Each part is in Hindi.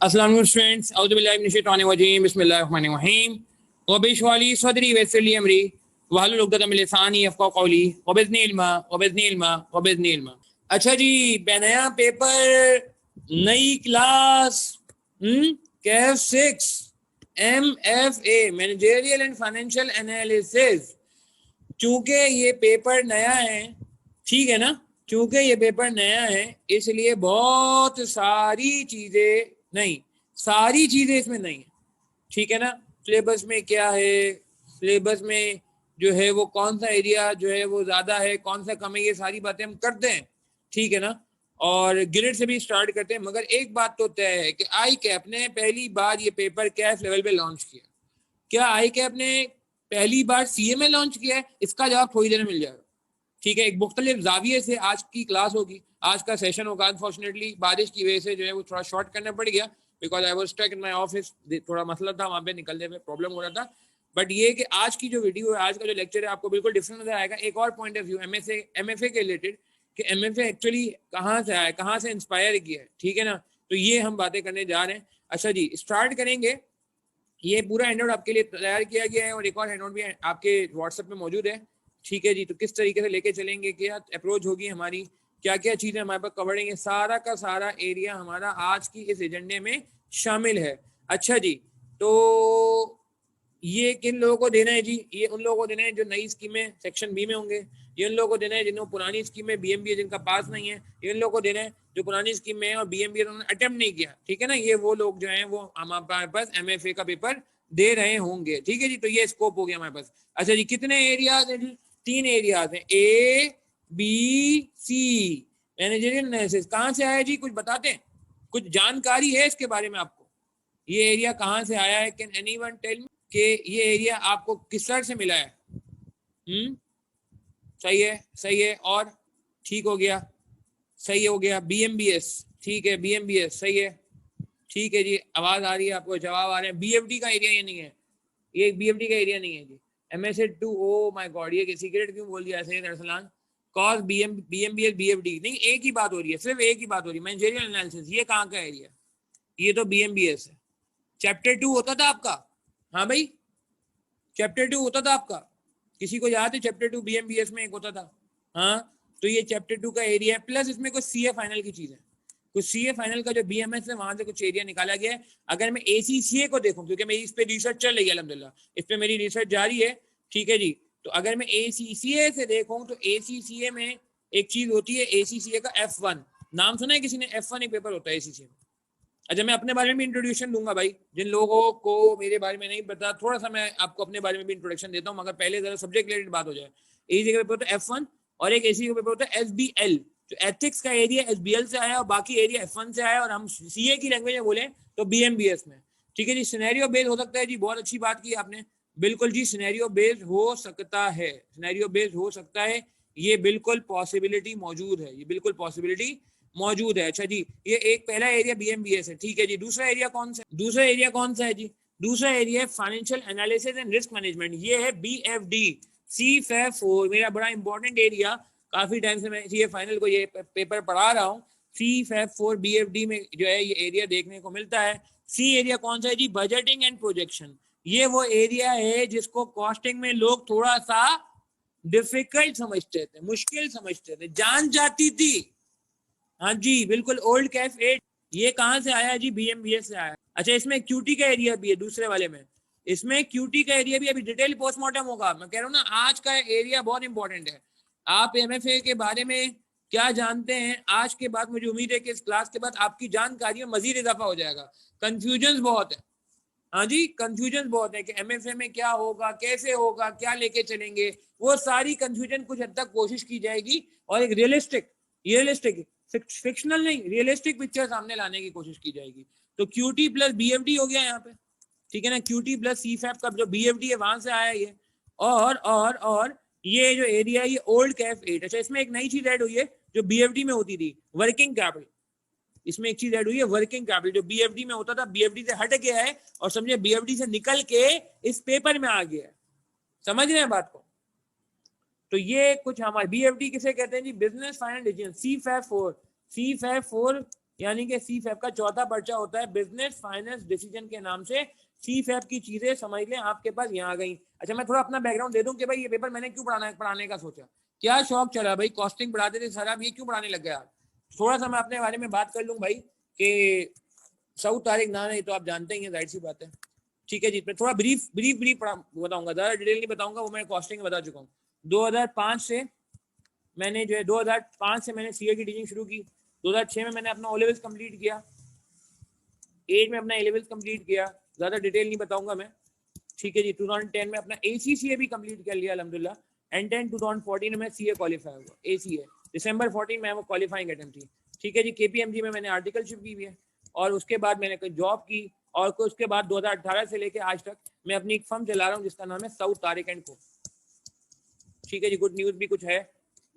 अस्सलाम वालेकुम स्टूडेंट्स, औज़ु बिल्लाहि मिनश शैतानिर रजीम, बिस्मिल्लाहिर रहमानिर रहीम। व बिशवाली सदरी वयस्सिरली अमरी वहलुल उक़दतम मिन लिसानी यफ़क़हू क़ौली व बिज़्नी इल्मा व बिज़नी इल्मा व बिज़नी इल्मा। अच्छा जी, नया पेपर, नई class, Kaif 6 MFA managerial and financial analysis. चूंकि ये पेपर नया है, ठीक है ना, चूंकि ये पेपर नया है इसलिए बहुत सारी चीजें नहीं, सारी चीजें इसमें नहीं है, ठीक है ना। सिलेबस में क्या है, सिलेबस में जो है वो कौन सा एरिया जो है वो ज्यादा है, कौन सा कम है, ये सारी बातें हम करते हैं, ठीक है ना। और ग्रेड से भी स्टार्ट करते हैं, मगर एक बात तो तय है कि आई कैप ने पहली बार ये पेपर कैफ लेवल पे लॉन्च किया। क्या आई कैप ने पहली बार सीए में लॉन्च किया है? इसका जवाब थोड़ी देर में मिल जाएगा, ठीक है। एक मुख्तलिफ जाविये से आज की क्लास होगी, आज का सेशन होगा। अनफॉर्चुनेटली बारिश की वजह से जो है वो थोड़ा शॉर्ट करना पड़ गया, because I was stuck in my office, थोड़ा मसला था वहाँ पे, निकलने में प्रॉब्लम हो रहा था। बट ये कि आज की जो वीडियो है, आज का जो लेक्चर है, आपको बिल्कुल डिफरेंट नजर आएगा। एक और पॉइंट ऑफ व्यू एमएफए के रिलेटेड, कि एमएफए एक्चुअली कहाँ से आया, कहाँ से इंस्पायर किया है, ठीक है ना। तो ये हम बातें करने जा रहे हैं। अच्छा जी, स्टार्ट करेंगे। ये पूरा हैंडआउट आपके लिए तैयार किया गया है और एक और हैंडआउट भी आपके व्हाट्सएप में मौजूद है, ठीक है जी। तो किस तरीके से लेके चलेंगे, क्या अप्रोच होगी हमारी, क्या क्या चीजें हमारे पास कवर करेंगे, सारा का सारा एरिया हमारा आज की इस एजेंडे में शामिल है। अच्छा जी, तो ये किन लोगों को देना है जी? ये उन लोगों को देना है जो नई स्कीमें सेक्शन बी में होंगे। ये उन लोगों को देना है जिन्होंने पुरानी स्कीम में बीएमबी जिनका पास नहीं है। ये उन लोगों को देना है जो पुरानी स्कीम में है और बीएमबी उन्होंने अटेम्प्ट नहीं किया, ठीक है ना। ये वो लोग जो हैं वो हमारे पास एमएफए का पेपर दे रहे होंगे, ठीक है जी। तो ये स्कोप हो गया हमारे पास। अच्छा जी, कितने एरियाज हैं जी? 3 एरियाज हैं, A B C. Managerial analysis कहाँ से आया जी, कुछ बताते हैं? कुछ जानकारी है इसके बारे में आपको? ये एरिया कहाँ से आया है? कैन एनीवन टेल मी कि ये एरिया आपको किस सर से मिला है? सही है, सही है। और ठीक हो गया, सही हो गया। बीएमबीएस, ठीक है, बीएमबीएस सही है, ठीक है जी। आवाज आ रही है आपको, जवाब आ रहे हैं। बीएफडी का एरिया ये नहीं है, ये बीएफडी का एरिया नहीं है जी। MSA2, ओ माय गॉड, ये सीक्रेट क्यों बोल दिया ऐसे अरसलान? कॉज बीएमबीएस बीएफडी नहीं, एक ही बात हो रही है, सिर्फ एक ही बात हो रही है, मैनेजरियल एनालिसिस। ये कहाँ का एरिया? ये तो बीएमबीएस है। चैप्टर 2 होता था आपका? हाँ भाई, चैप्टर 2 होता था आपका? किसी को याद है चैप्टर 2 बीएमबीएस में एक होता था? हाँ, तो ये चैप्टर 2 का एरिया है, प्लस इसमें कुछ सीए फाइनल की चीज है, कुछ सीए फाइनल का जो बीएमएस है वहां से कुछ एरिया निकाला गया है। अगर मैं एसीसीए को देखूं, क्योंकि मेरी इस पे रिसर्च चल रही है अल्हम्दुलिल्लाह, इस पे मेरी रिसर्च जारी है, ठीक है जी। तो अगर मैं एसीसीए से देखूं तो एसीसीए में एक चीज होती है, एसीसीए का F1 नाम सुना है किसी ने? F1 एक पेपर होता है एसीसीए में। अच्छा, मैं अपने बारे में भी इंट्रोड्यूक्शन दूंगा भाई, जिन लोगों को मेरे बारे में नहीं पता, थोड़ा सा मैं आपको अपने बारे में भी इंट्रोडक्शन देता हूँ, मगर पहले जरा सब्जेक्ट रिलेटेड बात हो जाए। एसी का पेपर होता है F1 और एक एसी का पेपर होता है SBL। जो एथिक्स का एरिया SBL से आया और बाकी एरिया F1 से आया, और हम सीए की लैंग्वेज में बोले तो BMBS में, ठीक है जी। सिनेरियो बेस्ड हो सकता है जी, बहुत अच्छी बात की आपने, बिल्कुल जी, सिनेरियो बेस्ड हो सकता है, सिनेरियो बेस्ड हो सकता है, ये बिल्कुल पॉसिबिलिटी मौजूद है, ये बिल्कुल पॉसिबिलिटी मौजूद है। अच्छा जी, ये एक पहला एरिया बीएमबीएस है, ठीक है जी। दूसरा एरिया कौन सा है? दूसरा एरिया कौन सा है जी? दूसरा एरिया है financial analysis and risk management, ये है BFD C-FAB4। मेरा बड़ा इंपॉर्टेंट एरिया, काफी टाइम से मैं सीए फाइनल को ये पेपर पढ़ा रहा हूँ। C-FAB4 BFD में जो है ये एरिया देखने को मिलता है। सी एरिया कौन सा है जी? Budgeting and projection. ये वो एरिया है जिसको कॉस्टिंग में लोग थोड़ा सा डिफिकल्ट समझते थे, मुश्किल समझते थे, जान जाती थी। हाँ जी, बिल्कुल, ओल्ड कैफ 8। ये कहाँ से आया जी? बीएमबीएस से आया। अच्छा, इसमें क्यूटी का एरिया भी है दूसरे वाले में, इसमें क्यूटी का एरिया भी अभी डिटेल पोस्टमार्टम होगा। मैं कह रहा हूँ ना, आज का एरिया बहुत इंपॉर्टेंट है। आप एमएफए के बारे में क्या जानते हैं? आज के बाद मुझे उम्मीद है कि इस क्लास के बाद आपकी जानकारी में मजीद इजाफा हो जाएगा। कंफ्यूजन बहुत है, हाँ जी, कंफ्यूजन बहुत है कि एमएफए में क्या होगा, कैसे होगा, क्या लेके चलेंगे, वो सारी कंफ्यूजन कुछ हद तक कोशिश की जाएगी और एक रियलिस्टिक फिक्शनल नहीं, रियलिस्टिक पिक्चर सामने लाने की कोशिश की जाएगी। तो क्यूटी प्लस बीएफडी हो गया यहाँ पे, ठीक है ना। क्यूटी प्लस सीफैप का जो बीएफडी है वहां से आया ये। और ये जो एरिया है ये ओल्ड कैफ 8। अच्छा, इसमें एक नई चीज ऐड हुई है जो बीएफडी में होती थी, वर्किंग कैपिटल। इसमें एक चीज ऐड हुई है, वर्किंग कैपिटल, जो बीएफडी में होता था, बीएफडी से हट गया है और समझे बीएफडी से निकल के इस पेपर में आ गया है। समझ रहे हैं बात को? तो ये कुछ हमारे बीएफडी किसे कहते हैं जी? Business finance decision. C-FAB4 यानी कि CFAP का चौथा पर्चा होता है बिजनेस फाइनेंस डिसीजन के नाम से। CFAP की चीजें समझ लें आपके पास यहाँ आ गई। अच्छा मैं थोड़ा अपना बैकग्राउंड दे दूं कि भाई ये पेपर मैंने क्यों पढ़ाने का सोचा, क्या शौक चला भाई, कॉस्टिंग पढ़ाते थे सर आप, ये क्यों पढ़ाने लग गए आप। थोड़ा सा मैं अपने बारे में बात कर लूँ भाई कि सऊद तारिक नाम है तो आप जानते ही हैं, जाहिर सी बात है। ठीक है जी, मैं थोड़ा ब्रीफ बताऊंगा, ज्यादा डिटेल नहीं बताऊंगा, वो मैं कॉस्टिंग बता चुका हूँ। 2005 से मैंने जो है 2005 से मैंने सीए की टीचिंग शुरू की। 2006 में मैंने अपना ओ लेवल्स कंप्लीट किया, 8 में अपना ए लेवल्स कंप्लीट किया, ज्यादा डिटेल नहीं बताऊंगा मैं। ठीक है जी, 2010 में अपना ACCA भी कंप्लीट कर लिया अल्हम्दुलिल्लाह, एंड 2014 में सीए क्वालिफाई हुआ। ACA दिसंबर 14 में वो क्वालिफाइंग अटेम्प्ट थी। ठीक है जी, KPMG में मैंने आर्टिकलशिप की हुई है, और उसके बाद मैंने कोई जॉब की, और उसके बाद 2018 से लेके आज तक मैं अपनी एक फर्म चला रहा हूँ जिसका नाम है सऊद तारिक एंड को। ठीक है जी, गुड न्यूज़ भी कुछ है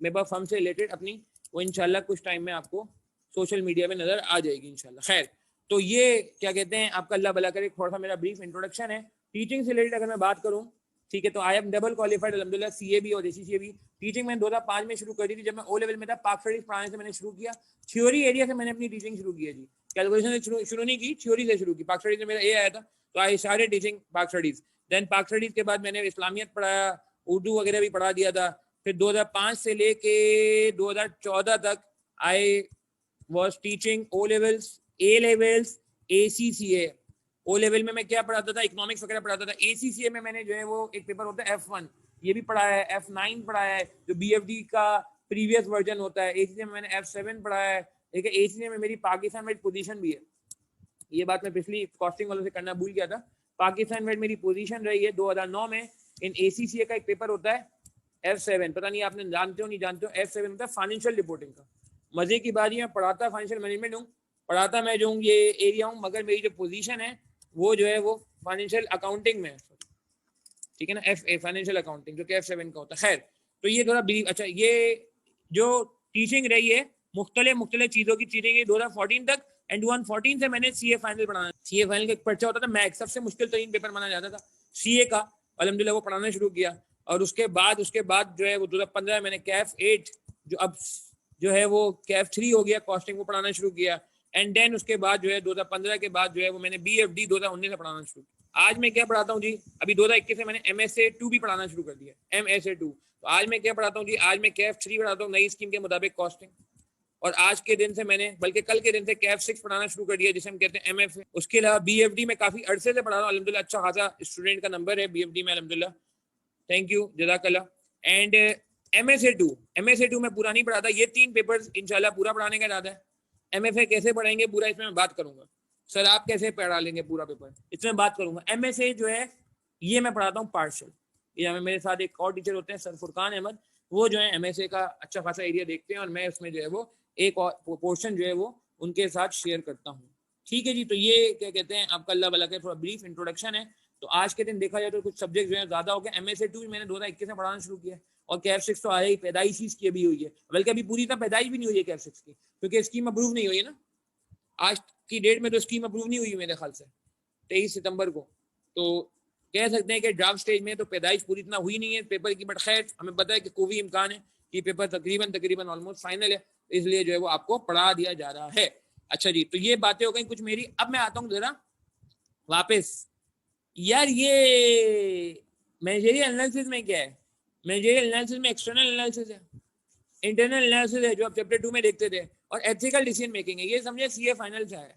मेरे पास फर्म से रिलेटेड अपनी, वो इंशाल्लाह कुछ टाइम में आपको सोशल मीडिया में नजर आ जाएगी इंशाल्लाह। खैर, तो ये क्या कहते हैं आपका अल्लाह भला करे, थोड़ा सा मेरा ब्रीफ इंट्रोडक्शन है टीचिंग से रिलेटेड। अगर मैं बात करूँ, ठीक है, तो आई एम डबल क्वालिफाइड अल्हम्दुलिल्लाह, CA भी और ACCA भी। टीचिंग मैंने 2005 में शुरू कर दी थी, जब मैं ओ लेवल में था। पाक स्टडीज पढ़ाने से मैंने शुरू किया, थ्योरी एरिया से मैंने अपनी टीचिंग शुरू की है जी, कैलकुलेशन से शुरू नहीं की, थ्योरी से शुरू की। पाक स्टडीज में मेरा A आया था, तो आई स्टार्टेड टीचिंग पाक स्टडीज। देन पाक स्टडीज के बाद मैंने इस्लामियत पढ़ाया, उर्दू वगैरह भी पढ़ा दिया था। फिर 2005 से लेके 2014 तक I was teaching O levels, A levels, ACCA। O level में मैं क्या पढ़ाता था, इकोनॉमिक्स वगैरह पढ़ाता था। ACCA में मैंने जो है वो एक पेपर होता है F1, ये भी पढ़ाया है, F9 पढ़ाया है जो BFD का प्रीवियस वर्जन होता है। ACCA में मैंने F7 पढ़ाया है। ठीक है, ACCA में मेरी पाकिस्तान वाइड पोजीशन भी है, ये बात मैं पिछली कॉस्टिंग वालों से करना भूल गया था। पाकिस्तान वाइड मेरी पोजीशन रही है 2009 में। इन ACCA का एक पेपर होता है F7, पता नहीं आपने जानते हो नहीं जानते हो, F7 होता है फाइनेंशियल रिपोर्टिंग का। मजे की बात है, पढ़ाता फाइनेंशियल मैनेजमेंट हूँ, पढ़ाता मैं जो हूँ ये एरिया हूँ, मगर मेरी जो पोजीशन है वो जो है वो फाइनेंशियल अकाउंटिंग में है। ठीक है ना, FA फाइनेंशियल अकाउंटिंग, जो कि F7 का होता है। खैर, तो ये थोड़ा ब्रीफ। अच्छा, ये जो टीचिंग रही है मुख्तलिफ चीज़ों की टीचिंग है 2014 तक, एंड 2014 से मैंने CA फाइनल पढ़ाना। CA फाइनल का एक पर्चा होता था, मैथ्स सबसे मुश्किल तरीन पेपर माना जाता था CA का, अल्हम्दुलिल्लाह वो पढ़ाना शुरू किया। और उसके बाद जो है वो 2015 में मैंने CAF 8, जो अब जो है वो CAF 3 हो गया, कॉस्टिंग, वो पढ़ाना शुरू किया। एंड देन उसके बाद जो है 2015 के बाद जो है वो मैंने BFD 2019 से पढ़ाना शुरू किया। आज मैं क्या पढ़ाता हूँ जी, अभी 2021 से मैंने MSA 2 भी पढ़ाना शुरू कर दिया, MSA 2। तो आज मैं क्या पढ़ाता हूँ जी, आज मैं CAF 3 पढ़ाता हूँ नई स्कीम के मुताबिक कॉस्टिंग। और आज के दिन से मैंने, बल्कि कल के दिन से CAF 6 पढ़ाना शुरू कर दिया, जिसे हम कहते हैं MFA। उसके अलावा BFD में काफी अरसे से पढ़ा रहा हूँ अल्हम्दुलिल्लाह, अच्छा खासा स्टूडेंट का नंबर है BFD में अल्हम्दुलिल्लाह, थैंक यू, जज़ाकल्लाह। एंड MSA 2 में पूरा नहीं पढ़ाता, ये 3 पेपर्स इंशाल्लाह पूरा पढ़ाने का इरादा है। MFA कैसे पढ़ाएंगे पूरा, इसमें मैं बात करूंगा। सर आप कैसे पढ़ा लेंगे पूरा पेपर, इसमें बात करूंगा। MSA जो है ये मैं पढ़ाता हूँ पार्शल। ये मेरे साथ एक और टीचर होते हैं सर फुरकान अहमद, वो जो है MSA का अच्छा खासा एरिया देखते हैं, और मैं उसमें जो है वो एक और पोर्शन जो है वो उनके साथ शेयर करता हूँ। ठीक है जी, तो ये क्या कहते हैं आपका अल्लाह भला करे थोड़ा ब्रीफ इंट्रोडक्शन है। तो आज के दिन देखा जाए तो कुछ सब्जेक्ट जो है ज्यादा हो गए। MSA 2 मैंने 2021 में पढ़ाना शुरू किया, और CAF 6 तो आया ही, पैदाइशी इसकी अभी हुई है, बल्कि अभी पूरी तरह पैदाइश भी नहीं हुई है CAF 6 की, क्योंकि स्कीम अप्रूव नहीं हुई है ना। आज की डेट में तो स्कीम अप्रूव नहीं हुई मेरे ख्याल से 23 सितंबर को, तो कह सकते हैं कि ड्राफ्ट स्टेज में, तो पैदाइश पूरी इतना हुई नहीं है पेपर की। बट खैर, हमें पता है कि कोई इम्कान है कि पेपर तकरीबन ऑलमोस्ट फाइनल है, इसलिए जो है वो आपको पढ़ा दिया जा रहा है। अच्छा जी, तो ये बातें हो गई कुछ मेरी। अब मैं आता हूँ जरा वापस। यार ये मैनेजरियल एनालिसिस में क्या है, मैनेजरियल एनालिसिस में एक्सटर्नल एनालिसिस है, इंटरनल एनालिसिस है जो आप चैप्टर 2 में देखते थे, और एथिकल डिसीजन मेकिंग है। ये समझे CA फाइनल से है,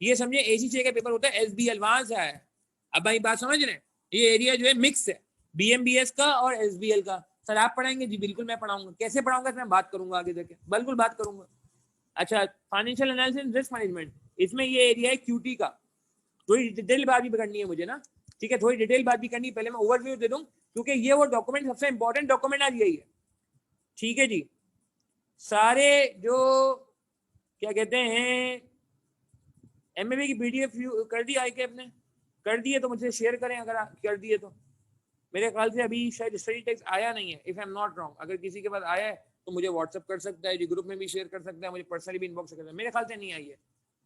ये समझे ACCA का पेपर होता है SB एडवांस है। अब भाई बात समझ रहे हैं, ये एरिया जो है मिक्स है BMBS का और SBL का। सर आप पढ़ाएंगे जी, बिल्कुल मैं पढ़ाऊंगा, कैसे पढ़ाऊंगा मैं बात करूंगा आगे जाके, बिल्कुल बात करूंगा। अच्छा, फाइनेंशियल एनालिसिस रिस्क मैनेजमेंट, इसमें ये एरिया है QT का। थोड़ी डिटेल बात भी करनी है मुझे ना, ठीक है, थोड़ी डिटेल बात भी करनी है। पहले मैं ओवरव्यू दे दूं, क्योंकि ये वो डॉक्यूमेंट सबसे इंपॉर्टेंट डॉक्यूमेंट आज यही है। ठीक है जी, सारे जो क्या कहते हैं MAB की PDF कर दी आई के अपने, कर दिए तो मुझे शेयर करें, अगर कर दिए तो। मेरे ख्याल से अभी शायद स्टडी टेक्स्ट आया नहीं है, if I am not wrong. अगर किसी के पास आया है तो मुझे व्हाट्सअप कर सकता है जी, ग्रुप में भी शेयर कर सकता है, मुझे पर्सनली भी इनबॉक्स कर सकता है। मेरे ख्याल से नहीं आई है,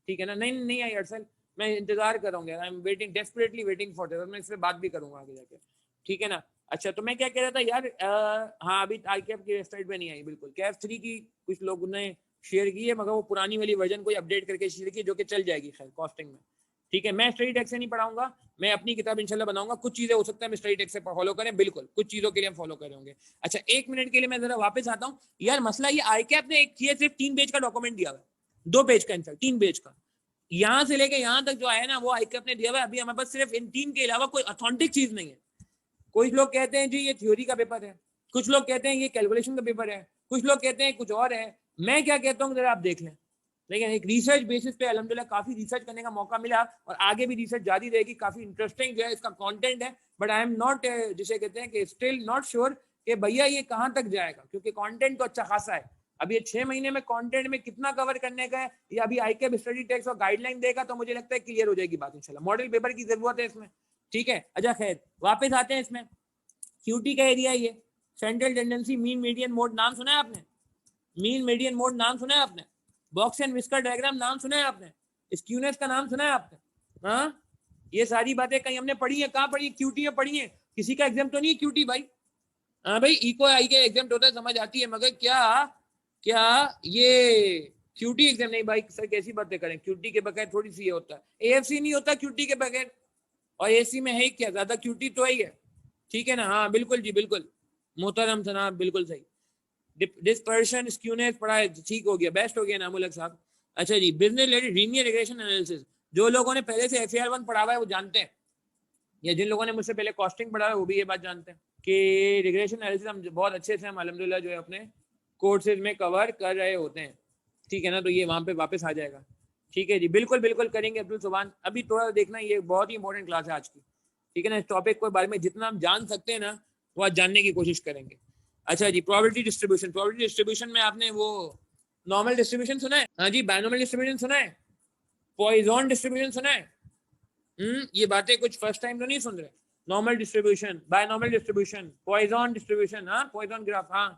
ठीक है ना, नहीं आई अरसल, मैं इंतजार करूंगा, I am waiting, desperately waiting for that. मैं इस पर बात भी करूंगा आगे जाके, ठीक है ना। अच्छा, तो मैं क्या कह रहा था यार, हाँ अभी ICAF की वेबसाइट पे नहीं आई, बिल्कुल CAF 3 की कुछ लोगों ने शेयर की है, मगर वो पुरानी वाली वर्जन को अपडेट करके शेयर की, जो कि चल जाएगी खैर कॉस्टिंग में। ठीक है, मैं स्टडी टेक्स से नहीं पढ़ाऊंगा, मैं अपनी किताब इंशाल्लाह बनाऊंगा। कुछ चीजें हो सकता है मैं स्टडी टेक्स से फॉलो करें, बिल्कुल कुछ चीजों के लिए हम फॉलो करेंगे। अच्छा, 1 मिनट के लिए मैं जरा वापस आता हूँ यार। मसला ये ICAP ने एक चीज सिर्फ 3 पेज का डॉक्यूमेंट दिया हुआ है, 2 पेज का, इनफैक्ट 3 पेज का। यहाँ से लेके यहाँ तक जो आया ना वो ICAP ने दिया हुआ है। अभी हमारे पास सिर्फ इन 3 के अलावा कोई ऑथेंटिक चीज नहीं है। कुछ लोग कहते हैं जी ये थ्योरी का पेपर है, कुछ लोग कहते हैं ये कैलकुलेशन का पेपर है, कुछ लोग कहते हैं कुछ और है। मैं क्या कहता हूँ जरा आप देख लें। लेकिन एक रिसर्च बेसिस पे अल्हम्दुलिल्लाह काफी रिसर्च करने का मौका मिला और आगे भी रिसर्च जारी रहेगी। काफी इंटरेस्टिंग जो है इसका कंटेंट है, बट आई एम नॉट, जिसे कहते हैं कि स्टिल नॉट श्योर कि भैया ये कहाँ तक जाएगा, क्योंकि कंटेंट तो अच्छा खासा है। अब ये 6 महीने में कंटेंट में कितना कवर करने का है, या अभी ICAP स्टडी टेक्स और गाइडलाइन देगा तो मुझे लगता है क्लियर हो जाएगी बात इंशाल्लाह। मॉडल पेपर की जरूरत है इसमें। ठीक है, अच्छा खैर वापस आते हैं इसमें। QT का एरिया ये central tendency, mean median mode नाम सुना है आपने? मीन मीडियन मोड नाम सुना है आपने? बॉक्स एंड विस्कर डायग्राम नाम सुना है आपने? स्क्यूनेस का नाम सुना है आपने? हाँ, ये सारी बातें कहीं हमने पढ़ी है? कहाँ पढ़ी? QT में पढ़ी है। किसी का एग्जाम तो नहीं QT भाई? हाँ भाई, इको आई के एग्जाम होता है, समझ आती है, मगर क्या क्या ये QT एग्जाम नहीं भाई? सर कैसी बातें करें, QT के बगैर थोड़ी सी ये होता है। AFC नहीं होता QT के बगैर, और AC में है क्या ज्यादा, QT तो ही है। ठीक है ना? हाँ बिल्कुल जी, बिल्कुल मोहतरम जनाब, बिल्कुल सही। डिस्पर्शन स्क्यूनेस पढ़ा है, ठीक हो गया, बेस्ट हो गया नामुल हक साहब। अच्छा जी, business related linear regression analysis, जो लोगों ने पहले से FAR 1 पढ़ा हुआ है वो जानते हैं, या जिन लोगों ने मुझसे पहले कॉस्टिंग पढ़ा है वो भी ये बात जानते हैं कि रिग्रेशन एनालिसिस हम बहुत अच्छे से हम अल्हम्दुलिल्लाह जो है अपने कोर्सेज में कवर कर रहे होते हैं। ठीक है ना? तो ये वहाँ पे वापस आ जाएगा। ठीक है जी, बिल्कुल बिल्कुल करेंगे अब्दुल सुभान। अभी थोड़ा देखना, ये बहुत ही इंपॉर्टेंट क्लास है आज की। ठीक है ना? इस टॉपिक के बारे में जितना हम जान सकते हैं ना वो आज जानने की कोशिश करेंगे। अच्छा जी, प्रोबेबिलिटी डिस्ट्रीब्यूशन। प्रोबेबिलिटी डिस्ट्रीब्यूशन में आपने वो नॉर्मल डिस्ट्रीब्यूशन सुना है? हाँ जी, बायनॉर्मल डिस्ट्रीब्यूशन सुना है? पॉइजन डिस्ट्रीब्यूशन सुना है? ये बातें कुछ फर्स्ट टाइम तो नहीं सुन रहे। Normal distribution, binormal distribution, Poisson distribution, हाँ पॉइजन ग्राफ, हाँ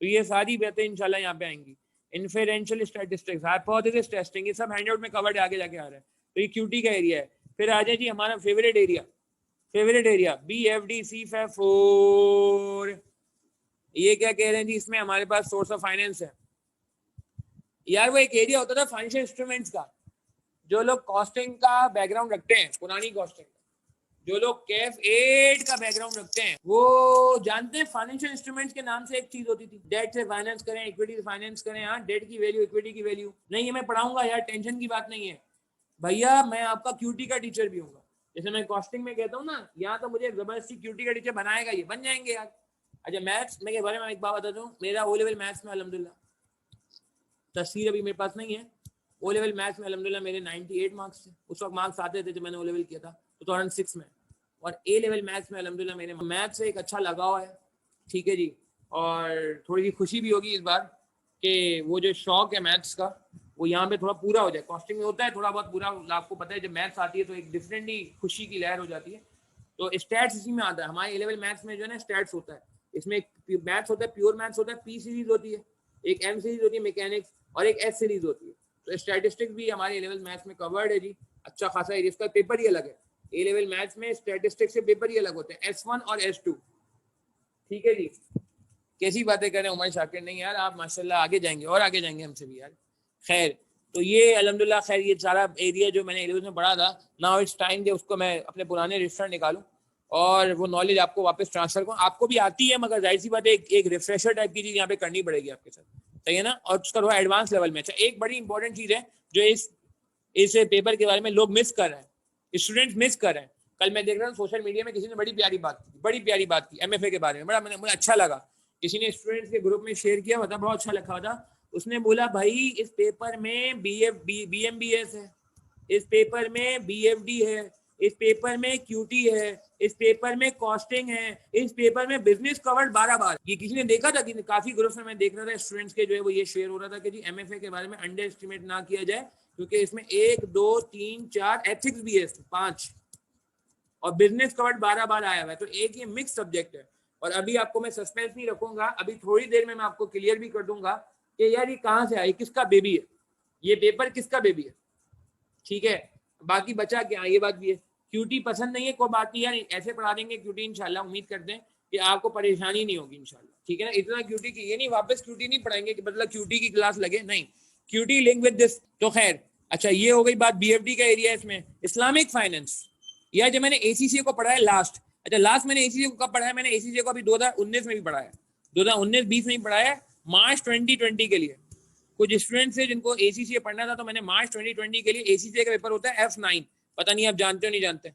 तो ये सारी बातें इंशाल्लाह यहाँ पे आएंगी। इन्फेरेंशियल स्टैटिस्टिक्स, हाइपोथेसिस टेस्टिंग, ये सब हैंडआउट में कवर्ड आगे जाके आ रहा है। तो ये QT का एरिया है। फिर आ जाए जी हमारा favourite area, favourite area BFD CFA 4। ये क्या कह रहे हैं जी, इसमें हमारे पास सोर्स ऑफ फाइनेंस है। यार वो एक एरिया होता था फाइनेंशियल इंस्ट्रूमेंट्स का। जो लोग कॉस्टिंग का बैकग्राउंड रखते हैं, पुरानी कॉस्टिंग, जो लोग कैफ 8 का बैकग्राउंड रखते हैं वो जानते हैं फाइनेंशियल इंस्ट्रूमेंट्स के नाम से एक चीज होती थी, डेट से फाइनेंस करें, इक्विटी से फाइनेंस करें। हाँ, डेट की वैल्यू, इक्विटी की वैल्यू नहीं है, मैं पढ़ाऊंगा यार, टेंशन की बात नहीं है भैया। मैं आपका QT का टीचर भी हूँ। जैसे मैं कॉस्टिंग में कहता हूँ ना, यहाँ तो मुझे जबरदस्ती QT का टीचर बनाएगा, ये बन जाएंगे यार। अच्छा, मैथ्स में के बारे में एक बात बताता हूँ, मेरा O लेवल मैथ्स में अल्हम्दुलिल्लाह, तस्वीर अभी मेरे पास नहीं है, O लेवल मैथ्स में अल्हम्दुलिल्लाह मेरे 98 मार्क्स थे। उस वक्त मार्क्स आते थे जब मैंने O लेवल किया था 2006 में। और A लेवल मैथ्स में अल्हम्दुलिल्लाह मेरे मैथ्स से एक अच्छा लगाव है। ठीक है जी, और थोड़ी सी खुशी भी होगी इस बार कि वो जो शौक है मैथ्स का वो यहाँ पे थोड़ा पूरा हो जाए। कॉस्टिंग में होता है थोड़ा बहुत पूरा, आपको पता है जब मैथ्स आती है तो एक डिफरेंट ही खुशी की लहर हो जाती है। तो स्टैट्स इसी में आता है। हमारे A लेवल मैथ्स में जो है ना स्टैट्स होता है, इसमें एक मैथ्स होता है, प्योर मैथ्स होता है, P सीरीज होती है, एक M सीरीज होती है मैकेनिक्स, और एक S सीरीज होती है। तो स्टैटिस्टिक्स भी हमारे A लेवल मैथ्स में कवर्ड है जी, अच्छा खासा है। इसका पेपर ही अलग है, A लेवल मैथ्स में स्टैटिस्टिक्स से पेपर ही अलग होते हैं, S1 और S2। ठीक है जी, कैसी बातें कर रहे हैं उमर शाकिर, नहीं यार आप माशाल्लाह आगे जाएंगे और आगे जाएंगे हमसे भी यार। खैर, तो ये अल्हम्दुलिल्लाह, खैर ये सारा एरिया जो मैंने एरिया में पढ़ा था, नाउ इट्स टाइम कि उसको मैं अपने पुराने रजिस्टर निकालूं और वो नॉलेज आपको वापस ट्रांसफर करूं। आपको भी आती है मगर जाहिर सी बात है एक रिफ्रेशर टाइप की चीज यहाँ पे करनी पड़ेगी आपके साथ, सही है ना? और उसका थोड़ा एडवांस लेवल में। अच्छा, एक बड़ी इंपॉर्टेंट चीज है जो इस पेपर के बारे में लोग मिस कर रहे हैं, स्टूडेंट्स मिस कर रहे हैं। कल मैं देख रहा हूँ सोशल मीडिया में किसी ने बड़ी प्यारी बात की MFA के बारे में, बड़ा मुझे अच्छा लगा। किसी ने स्टूडेंट्स के ग्रुप में शेयर किया, मतलब बहुत अच्छा लिखा था। उसने बोला भाई इस पेपर में BMBS है, इस पेपर में BFD है, इस पेपर में QT है, इस पेपर में कॉस्टिंग है, इस पेपर में बिजनेस कवर्ड 12 बार। ये किसी ने देखा था कि काफी ग्रुप्स में मैं देख रहा था स्टूडेंट्स के जो है वो ये शेयर हो रहा था कि जी MFA के बारे में अंडर एस्टिमेट ना किया जाए, क्योंकि इसमें 1 2 3 4 एथिक्स भी है 5, और बिजनेस कवर्ड 12 बार आया हुआ है। तो एक ये मिक्स सब्जेक्ट है। और अभी आपको मैं सस्पेंस नहीं रखूंगा, अभी थोड़ी देर में मैं आपको क्लियर भी कर दूंगा कि यार ये कहाँ से आई, किसका बेबी है, ये पेपर किसका बेबी है। ठीक है, बाकी बचा क्या, ये बात भी है। QT पसंद नहीं है कोई बात नहीं यार, ऐसे पढ़ा देंगे QT इंशाल्लाह, उम्मीद करते हैं कि आपको परेशानी नहीं होगी इंशाल्लाह, ठीक है ना। इतना क्यूटी की ये नहीं, वापस क्यूटी नहीं पढ़ाएंगे कि मतलब क्यूटी की क्लास लगे, नहीं, क्यूटी लिंक विद दिस। तो खैर अच्छा, ये हो गई बात बीएफडी का एरिया। इसमें इस्लामिक फाइनेंस, या जब मैंने एसीसीए को पढ़ा है लास्ट, अच्छा लास्ट मैंने एसीसीए को कब पढ़ा है, मैंने एसीसीए को अभी 2019 में भी पढ़ा है, 2019-20 में भी पढ़ा है, मार्च 2020 के लिए। कुछ स्टूडेंट्स थे जिनको एसीसीए पढ़ना था, तो मैंने मार्च 2020 के लिए, एसीसीए का पेपर होता है F9, पता नहीं आप जानते हो नहीं जानते,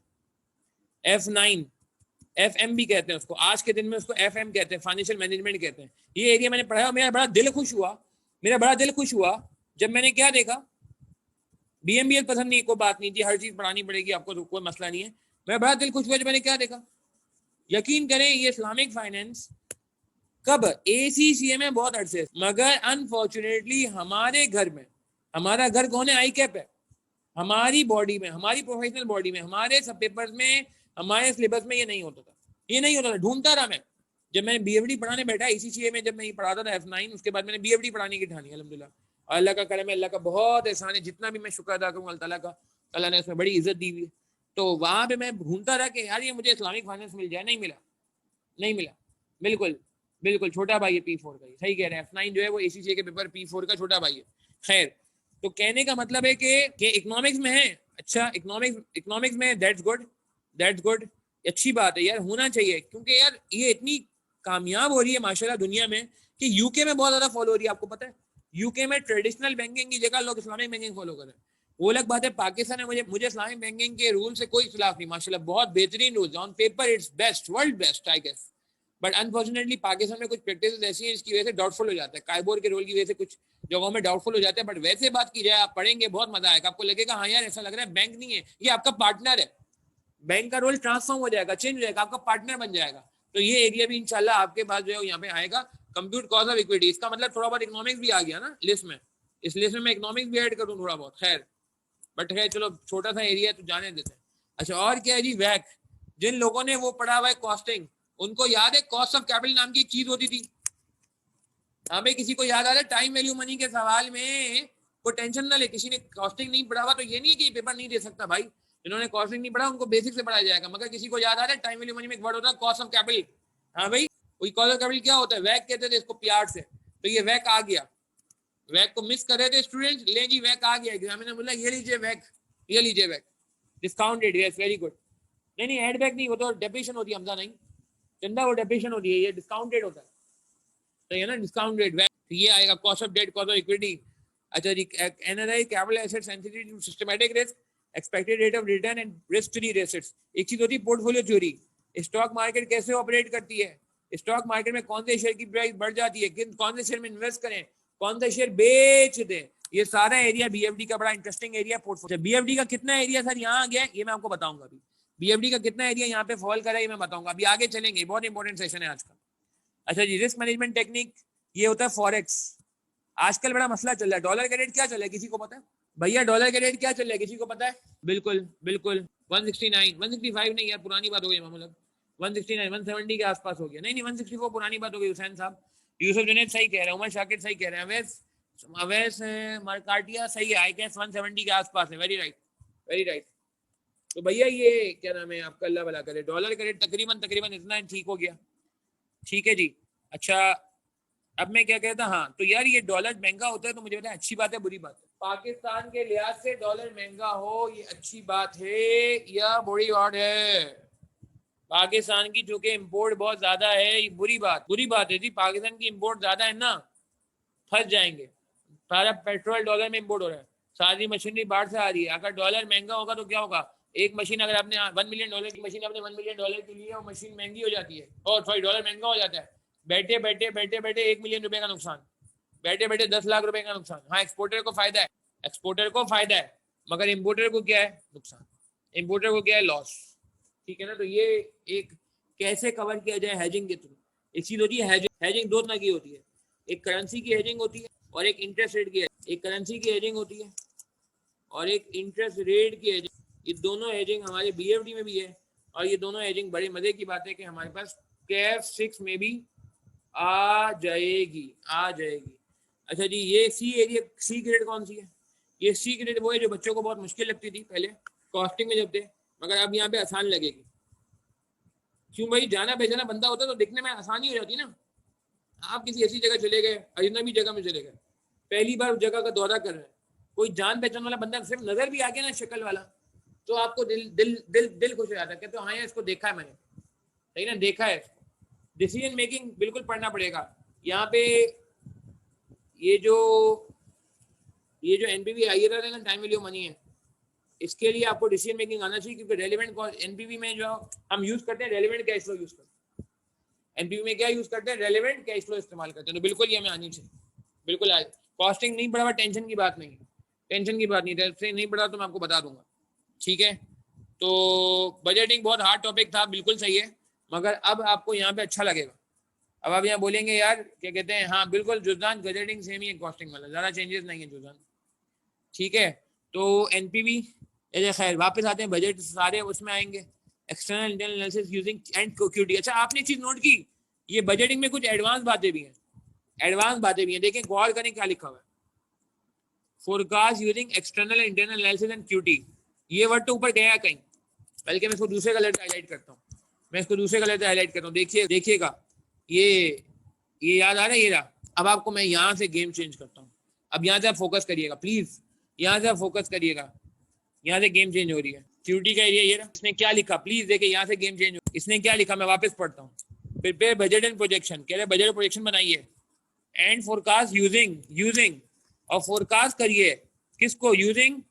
F9 FM भी कहते हैं उसको, आज के दिन में उसको FM कहते हैं, फाइनेंशियल मैनेजमेंट कहते हैं। ये एरिया मैंने पढ़ा, मेरा बड़ा दिल खुश हुआ, मेरा बड़ा दिल खुश हुआ जब मैंने क्या देखा। बीएमबीएस पसंद नहीं, कोई बात नहीं थी, हर चीज पढ़ानी पड़ेगी आपको तो कोई मसला नहीं है। मैं बड़ा दिल खुश हुआ जब मैंने क्या देखा, यकीन करें ये इस्लामिक फाइनेंस कब, एसीसीए में बहुत अरसे, मगर अनफॉर्चुनेटली हमारे घर में, हमारा घर कौन है, आई कैप है, हमारी बॉडी में, हमारी प्रोफेशनल बॉडी में, हमारे सब पेपर्स में, हमारे सिलेबस में ये नहीं होता था, ये नहीं होता था। ढूंढता रहा मैं, जब मैं बीएफडी पढ़ाने बैठा एसीसीए में, जब मैं पढ़ाता था F9, उसके बाद मैंने बीएफडी पढ़ाने की ठानी अल्हम्दुलिल्लाह। और अल्लाह का करम है, अल्लाह का बहुत एहसान है, जितना भी मैं शुक्र अदा करूँ अल्लाह ताला का, अल्लाह ने उसमें बड़ी इज्जत दी हुई है। तो वहां पे मैं ढूंढता रहा कि यार ये मुझे इस्लामिक फाइनेंस मिल जाए, नहीं मिला, नहीं मिला, बिल्कुल बिल्कुल छोटा भाई है P4 का, सही कह रहे हैं, F9 जो है वो एसीसीए के पेपर P4 का छोटा भाई है। खैर, तो कहने का मतलब है कि इकोनॉमिक्स में है, अच्छा इकोनॉमिक्स में, दैट्स गुड, दैट्स गुड, अच्छी बात है यार, होना चाहिए, क्योंकि यार ये इतनी कामयाब हो रही है माशाल्लाह दुनिया में, कि यूके में बहुत ज्यादा फॉलो हो रही है। आपको पता है यूके में ट्रेडिशनल बैंकिंग की जगह लोग इस्लामिक बैंकिंग फॉलो कर रहे हैं। वो अलग बात है, पाकिस्तान में मुझे इस्लामिक बैंकिंग के रूल से कोई खिलाफ नहीं, माशाल्लाह बहुत बेहतरीन rules, on paper it's best, world best I guess, but unfortunately Pakistan में कुछ प्रैक्टिस ऐसी है जिसकी वजह से डाउटफुल हो जाता है, कायबोर के रोल की वजह से कुछ जगहों में डाउटफुल हो जाता है। बट वैसे बात की जाए, आप पढ़ेंगे बहुत मजा आएगा, आपको लगेगा हाँ यार ऐसा लग रहा है बैंक नहीं है, ये आपका पार्टनर है, बैंक का रोल ट्रांसफॉर्म हो जाएगा, चेंज हो जाएगा, आपका पार्टनर बन जाएगा। तो ये एरिया भी इंशाल्लाह आपके पास जो है यहाँ पे आएगा, कंप्यूट कॉस्ट ऑफ इक्विटी, इसका मतलब थोड़ा बहुत इकोनॉमिक्स भी आ गया ना लिस्ट में, इस लिस्ट में मैं इकोनॉमिक्स भी ऐड करूँ थोड़ा बहुत, खैर बट खैर चलो छोटा सा एरिया तो जाने देते हैं। अच्छा और क्या है जी, वैक, जिन लोगों ने वो पढ़ा हुआ है कॉस्टिंग, उनको याद है कॉस्ट ऑफ कैपिटल नाम की एक चीज होती थी, हमें किसी को याद आ रहा है टाइम वैल्यू मनी के सवाल में, कोई टेंशन ना ले, किसी ने कॉस्टिंग नहीं पढ़ा हुआ तो ये नहीं कि पेपर नहीं दे सकता भाई, जिन्होंने कॉस्टिंग नहीं पढ़ा उनको बेसिक से पढ़ाया जाएगा। मगर किसी को याद आ रहा है टाइम वैल्यू मनी में एक वर्ड होता है कॉस्ट ऑफ कैपिटल, हाँ भाई वही कॉस्ट ऑफ कैपिटल क्या होता है, वैक कहते थे इसको प्यार से, तो ये वैक आ गया, वैक को मिस कर रहे थे स्टूडेंट, ले जी वैक आ गया, एग्जामिनर बोला ये लीजिए वैक, ये लीजिए वैक, डिस्काउंटेड, यस वेरी गुड, नहीं एड बैक नहीं, वो तो डेप्रीशिएशन होती है, हमजा नहीं चंदा, वो डेप्रीशिएशन होती है, ये डिस्काउंटेड होता है, तो ये ना डिस्काउंटेड वैक, ये आएगा cost of debt, cost of equity. अच्छा जी, NRI capital asset sensitivity to systematic risk, expected rate of return and risk free assets. एक चीज होती है पोर्टफोलियो थ्योरी, स्टॉक मार्केट कैसे ऑपरेट करती है, स्टॉक मार्केट में कौन से शेयर की प्राइस बढ़ जाती है, किन कौन से शेयर में इन्वेस्ट करें, कौन सा शेयर बेच दें, ये सारा एरिया बीएफडी का बड़ा इंटरेस्टिंग एरिया पोर्टफोलियो। बीएफडी का कितना एरिया सर यहाँ आ गया ये मैं आपको बताऊंगा अभी, बीएफडी का कितना एरिया यहाँ पे फॉल करा है ये मैं बताऊंगा, अभी आगे चलेंगे, बहुत इंपॉर्टेंट सेशन है आज का। अच्छा जी, रिस्क मैनेजमेंट टेक्निक, ये होता है फॉरेक्स, आजकल बड़ा मसला चल रहा है, डॉलर का रेट क्या चल रहा है किसी को पता है भैया, डॉलर का रेट क्या चल रहा है किसी को पता है, बिल्कुल बिल्कुल 169, 165 नहीं यार पुरानी बात हो गई मामूला, 169 170 के आसपास हो गया, नहीं 164 पुरानी बात हो गई, हुसैन साहब, यूसुफ जुनैद सही कह रहे हैं, उमर शाकिर सही कह रहे हैं, अवैस मार्काटिया सही है, आई गेस 170 के आसपास है, वेरी राइट वेरी राइट। तो भैया ये क्या नाम है आपका, अल्लाह भला करे, डॉलर का रेट तकरीबन तकरीबन इतना ठीक हो गया, ठीक है जी। अच्छा अब मैं क्या कहता, हाँ तो यार ये डॉलर महंगा होता है तो मुझे पता है अच्छी बात है बुरी बात है, पाकिस्तान के लिहाज से डॉलर महंगा हो ये अच्छी बात है या बुरी बात है, पाकिस्तान की जो कि इम्पोर्ट बहुत ज्यादा है ये बुरी बात है जी, पाकिस्तान की इम्पोर्ट ज्यादा है ना, फंस जाएंगे, सारा पेट्रोल डॉलर में इम्पोर्ट हो रहा है, सारी मशीनरी बाहर से आ रही है, अगर डॉलर महंगा होगा तो क्या होगा, एक मशीन अगर आपने $1 मिलियन की मशीन आपने $1 मिलियन के लिए, वो मशीन महंगी हो जाती है, और सॉरी डॉलर महंगा हो जाता है, बैठे बैठे $1 मिलियन का नुकसान, बैठे बैठे 10 लाख रुपए का नुकसान। हाँ एक्सपोर्टर को फायदा है, एक्सपोर्टर को फायदा है, मगर इम्पोर्टर को क्या है नुकसान, इम्पोर्टर को क्या है लॉस, ठीक है ना। तो ये एक कैसे कवर किया जाए हेजिंग के थ्रू, एक चीज होती है हेजिंग, हेजिंग दो तरह की होती है, एक करेंसी की हेजिंग होती है और एक इंटरेस्ट रेट की, एक करेंसी की हेजिंग होती है और एक इंटरेस्ट रेट की हेजिंग, ये दोनों हेजिंग हमारे बीएफडी में भी है, और ये दोनों हेजिंग बड़े मजे की बात है कि हमारे पास कैफ 6 में भी आ जाएगी, आ जाएगी। अच्छा जी, ये सी एरिया, सी ग्रेड कौन सी है, ये सी ग्रेड वो है जो बच्चों को बहुत मुश्किल लगती थी पहले कॉस्टिंग में जब थे, मगर अब यहाँ पे आसान लगेगी, क्यों भाई, जाना पहचाना बंदा होता तो दिखने में आसानी हो जाती ना। आप किसी ऐसी जगह चले गए, अजनबी जगह में चले गए, पहली बार उस जगह का दौरा कर रहे हैं, कोई जान पहचान वाला बंदा सिर्फ नजर भी आ गया ना शक्ल वाला, तो आपको दिल दिल दिल दिल खुश हो जाता है, कहते हाँ यार इसको देखा है मैंने, सही ना, देखा है इसको। डिसीजन मेकिंग बिल्कुल पढ़ना पड़ेगा यहाँ पे। ये जो एनपीवी आईआरआर है ना, टाइम वैल्यू मनी है, इसके लिए आपको डिसीजन मेकिंग आना चाहिए, क्योंकि रेलेवेंट एनपीवी में जो हम यूज करते हैं रेलेवेंट कैश फ्लो यूज करते हैं। एनपीवी में क्या यूज करते हैं, रेलेवेंट कैश फ्लो इस्तेमाल करते हैं। तो बिल्कुल ये हमें आनी चाहिए, बिल्कुल आए। कॉस्टिंग नहीं पढ़ा, टेंशन की बात नहीं, टेंशन की बात नहीं, नहीं पढ़ा तो मैं आपको बता दूंगा, ठीक है। तो बजटिंग बहुत हार्ड टॉपिक था, बिल्कुल सही है, मगर अब आपको यहाँ पे अच्छा लगेगा। अब आप यहाँ बोलेंगे यार क्या कहते हैं, हाँ बिल्कुल जुजदान बजटिंग सेम ही है कॉस्टिंग वाला, ज़्यादा चेंजेस नहीं है जुजदान, ठीक है। तो एनपीवी खैर वापस आते हैं, बजट सारे उसमें आएंगे, external internal analysis using and QT. अच्छा आपने चीज नोट की, ये बजटिंग में कुछ एडवांस बातें भी हैं, एडवांस बातें भी हैं, देखें गौर करें क्या लिखा हुआ है, forecast using external internal analysis and QT. ये वर्ड तो ऊपर गया कहीं, बल्कि मैं इसको दूसरे कलर से हाईलाइट करता हूँ, मैं इसको दूसरे कलर से हाईलाइट करता हूँ, देखिएगा ये याद आ रहा है, ये रहा। अब आपको मैं यहाँ से गेम चेंज करता हूँ, अब यहाँ से आप फोकस करिएगा प्लीज, यहाँ से आप फोकस करिएगा, यहाँ से गेम चेंज हो रही है, क्यूटी का एरिया ये रहा। इसने क्या लिखा प्लीज देखिए, यहाँ से गेम चेंज हो, इसने क्या लिखा, मैं वापस पढ़ता हूँ। प्रिपेयर बजट एंड प्रोजेक्शन, कह रहे बजट प्रोजेक्शन बनाइए, एंड फोरकास्ट यूजिंग और फोरकास्ट करिए किसको, यूजिंग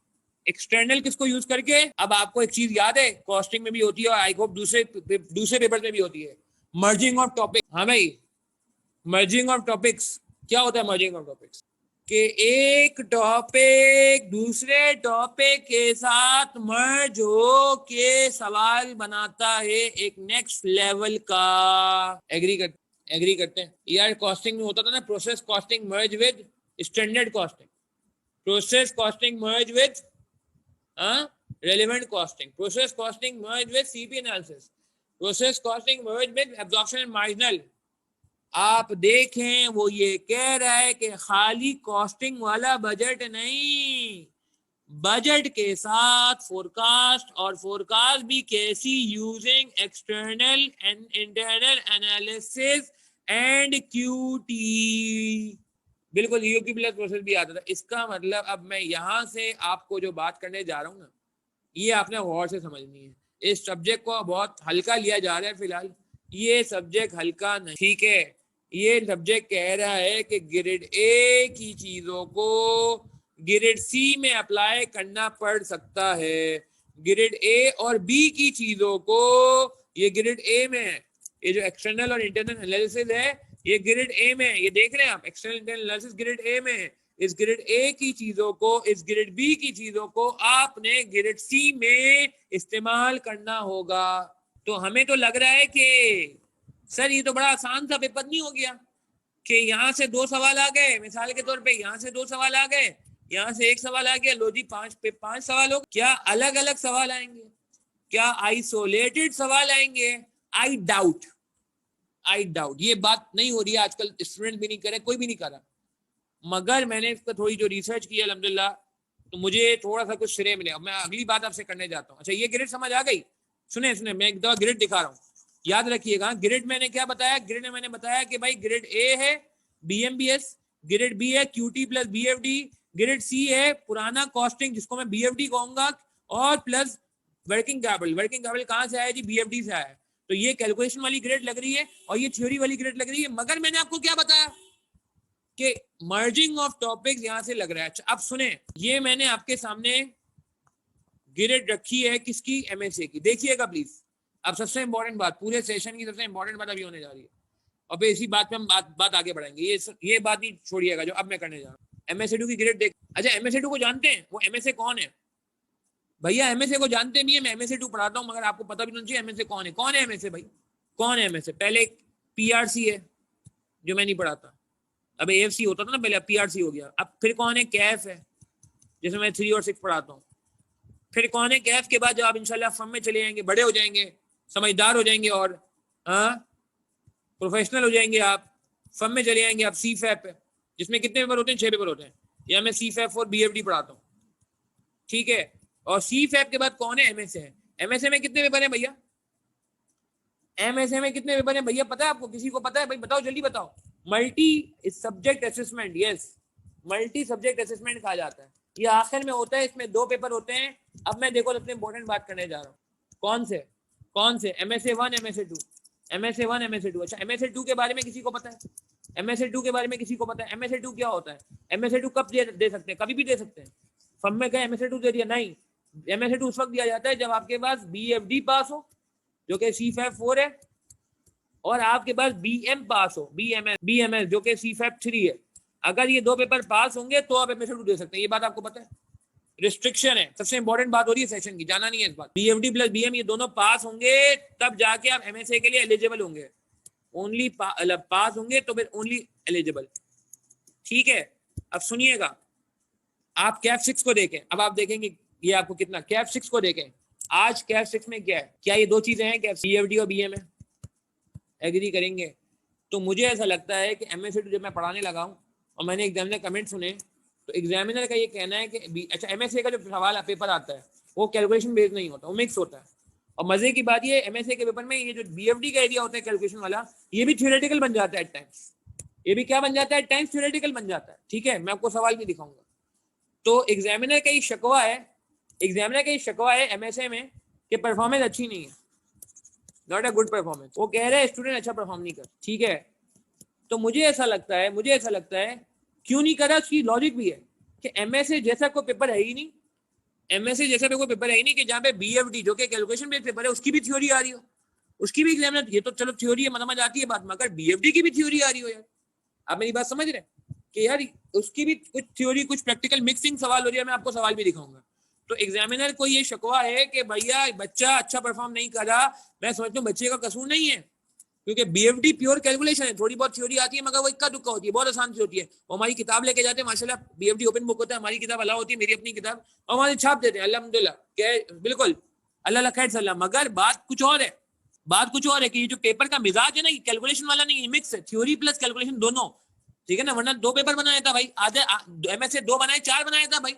एक्सटर्नल, किसको यूज करके। अब आपको एक चीज याद है, कॉस्टिंग में भी होती है और आई होप दूसरे पेपर में भी होती है, मर्जिंग ऑफ टॉपिक। हाँ भाई, मर्जिंग ऑफ टॉपिक्स, क्या होता है मर्जिंग ऑफ टॉपिक्स, कि एक टॉपिक दूसरे टॉपिक के साथ मर्ज हो के सवाल बनाता है एक नेक्स्ट लेवल का। एग्री करते हैं यार, कॉस्टिंग में होता था ना, process costing merge with standard costing, process costing merge with relevant costing, process costing merge with CP analysis, process costing merge with absorption and marginal। आप देखें वो ये कह रहा है कि खाली कॉस्टिंग वाला बजट नहीं, बजट के साथ फोरकास्ट, और फोरकास्ट भी कैसी, using external and internal analysis and QT. बिल्कुल यूक्यू प्लस प्रोसेस भी आता था। इसका मतलब अब मैं यहां से आपको जो बात करने जा रहा हूं ना, ये आपने गौर से समझनी है। इस सब्जेक्ट को बहुत हल्का लिया जा रहा है फिलहाल, ये सब्जेक्ट हल्का नहीं, ठीक है। ये सब्जेक्ट कह रहा है कि ग्रेड ए की चीजों को ग्रेड सी में अप्लाई करना पड़ सकता है, ग्रेड ए और बी की चीजों को ये ग्रेड ए में है। ये जो एक्सटर्नल और इंटरनल एनालिसिस है ये ग्रेड ए में है, ये देख रहे हैं आप, external internal analysis grade A में है। इस ग्रेड ए की चीजों को, इस ग्रेड बी की चीजों को आपने ग्रेड सी में इस्तेमाल करना होगा। तो हमें तो लग रहा है कि सर ये तो बड़ा आसान सा पेपर नहीं हो गया, कि यहाँ से 2 सवाल आ गए, मिसाल के तौर पे यहाँ से 2 सवाल आ गए, यहाँ से 1 सवाल आ गया, लो जी 5 सवाल हो। क्या अलग अलग सवाल आएंगे, क्या आइसोलेटेड सवाल आएंगे? आई डाउट ये बात नहीं हो रही है आजकल, स्टूडेंट भी नहीं करे, कोई भी नहीं कर रहा। मगर मैंने इस पर थोड़ी जो रिसर्च की अल्हम्दुलिल्लाह, तो मुझे थोड़ा सा कुछ श्रेय मिले। अब मैं अगली बात आपसे करने जाता हूँ। अच्छा ये ग्रिड समझ आ गई? सुने मैं एक दफा ग्रिड दिखा रहा हूँ, याद रखिएगा। ग्रिड मैंने क्या बताया, ग्रिड में मैंने बताया कि भाई ग्रिड ए है बीएमबीएस, ग्रिड बी है क्यूटी प्लस बीएफडी, ग्रिड सी है पुराना कॉस्टिंग जिसको मैं बीएफडी कहूंगा, और plus working capital. Working capital कहाँ से आया जी? बीएफडी से आया। तो ये कैलकुलेशन वाली ग्रेड लग रही है और ये थ्योरी वाली ग्रेड लग रही है। मगर मैंने आपको क्या बताया कि मर्जिंग ऑफ टॉपिक्स यहां से लग रहा है। अब सुने, ये मैंने आपके सामने ग्रेड रखी है किसकी? एमएसए की। देखिएगा प्लीज। अब सबसे इंपॉर्टेंट बात, पूरे सेशन की सबसे इंपॉर्टेंट बात अभी होने जा रही है, और इसी बात पे हम बात आगे बढ़ाएंगे। ये बात नहीं छोड़िएगा जो अब मैं करने जा रहा हूँ। एमएसए2 की ग्रेड देख। अच्छा एमएसए2 को जानते हैं? वो एमएसए कौन है भैया? एमएसए को जानते भी है, मैं एमएसए2 पढ़ाता हूँ, मगर आपको पता भी नहीं चाहिए एमएसए कौन है। कौन है एमएसए भाई? कौन है एमएसए? पहले पीआरसी है जो मैं नहीं पढ़ाता, अब एएफसी होता था ना पहले, अब पीआरसी हो गया। अब फिर कौन है? कैफ है, जैसे मैं 3 और 6 पढ़ाता हूँ। फिर कौन है? कैफ के बाद जब आप इंशाल्लाह फर्म में चले जाएंगे, बड़े हो जाएंगे, समझदार हो जाएंगे और प्रोफेशनल हो जाएंगे, आप फर्म में चले जाएंगे, आप सी फैप है, जिसमें कितने पेपर होते हैं? 6 पेपर होते हैं, या मैं सी फैप और बीएफडी पढ़ाता हूँ, ठीक है। और सी फैप के बाद कौन है? एमएसए है। एमएसए में कितने पेपर है भैया? एमएसए में कितने पेपर हैं भैया, पता है आपको? किसी को पता है भाई? बताओ, जल्दी बताओ। Multi subject assessment, yes, multi subject assessment कहा जाता है। ये आखिर में होता है, इसमें 2 पेपर होते हैं। अब मैं देखो सबसे इंपॉर्टेंट बात करने जा रहा हूँ। कौन से? कौन से? MSA 1, MSA 2, MSA 1, MSA 2। अच्छा, MSA 2 के बारे में किसी को पता है? MSA 2 के बारे में किसी को पता है? MSA 2 क्या होता है? MSA 2 कब दे सकते हैं? कभी भी दे सकते हैं। फॉर्म में कहें MSA 2 दे दिया, नहीं। MSA 2 उस वक्त दिया जाता है जब आपके पास BFD पास हो, जो कि CFAP 4 है, और आपके पास BM पास हो, BMS जो कि CFAP 3 है। अगर ये 2 पेपर पास होंगे तो आप MSA 2 दे सकते हैं। ये बात आपको पता है? रिस्ट्रिक्शन है, सबसे इंपॉर्टेंट बात हो रही है सेशन की, जाना नहीं है इस बात। BFD प्लस BM ये दोनों पास होंगे तब जाके आप MSA के लिए एलिजिबल होंगे। ओनली पास होंगे तो फिर ओनली एलिजिबल। ठीक है, अब सुनिएगा, आप कैफ 6 को देखें। अब आप देखेंगे ये आपको कितना, कैफ 6 को देखें। आज कैफ 6 में क्या है? क्या ये 2 चीजें हैं? कैफ BFD और BM है? एग्री करेंगे? तो मुझे ऐसा लगता है कि MSA 2 जब मैं पढ़ाने लगा हूँ और मैंने एग्जामिनर कमेंट सुने, तो एग्जामिनर का ये कहना है कि अच्छा, MSA का जो सवाल पेपर आता है वो कैलकुलेशन बेस्ड नहीं होता, वो मिक्स होता है। और मजे की बात ये, MSA के पेपर में ये जो BFD का एरिया होता है कैलकुलेशन वाला, ये भी थ्योरेटिकल बन जाता है एट टाइम्स। ये भी क्या बन जाता है? एट टाइम्स थ्योरेटिकल बन जाता है। ठीक है, मैं आपको सवाल भी दिखाऊंगा। तो एग्जामिनर का ये शकवा है, MSA में कि परफॉर्मेंस अच्छी नहीं है, नॉट अ गुड परफॉर्मेंस। वो कह रहे हैं स्टूडेंट अच्छा परफॉर्म नहीं कर। ठीक है, तो मुझे ऐसा लगता है क्यों नहीं करा, उसकी लॉजिक भी है कि MSA जैसा कोई पेपर है ही नहीं, कि जहाँ पे BFD जो कि कैलकुलेशन बेस्ड पेपर है उसकी भी थ्योरी आ रही हो, उसकी भी एग्जामिनर, ये तो चलो थ्योरी है, समझ आती है बात, मगर BFD की भी थ्योरी आ रही हो यार। आप मेरी बात समझ रहे हैं कि यार उसकी भी कुछ थ्योरी कुछ प्रैक्टिकल मिक्सिंग सवाल हो रही है। मैं आपको सवाल भी दिखाऊंगा। तो एग्जामिनर को ये शकवा है कि भैया बच्चा अच्छा परफॉर्म नहीं कर रहा। मैं समझता हूँ बच्चे का कसूर नहीं है, क्योंकि BFD प्योर कैलकुलेशन है, थोड़ी बहुत थ्योरी आती है मगर वो इक्का दुक्का होती है, बहुत आसान सी होती है। वो हमारी किताब लेके जाते हैं माशाल्लाह, BFD ओपन बुक होता है, हमारी किताब अलाउ होती है, मेरी अपनी किताब, और हमारे छाप देते हैं अल्हम्दुलिल्लाह, बिल्कुल अल्लाह खैर सलाम। मगर बात कुछ और है, कि ये जो पेपर का मिजाज है ना, ये कैलकुलेशन वाला नहीं है, मिक्स है, थ्योरी प्लस कैलकुलेशन दोनों। ठीक है ना, वरना 2 पेपर बनाया था भाई, आधे MSA 2 बनाए, 4 बनाया था भाई,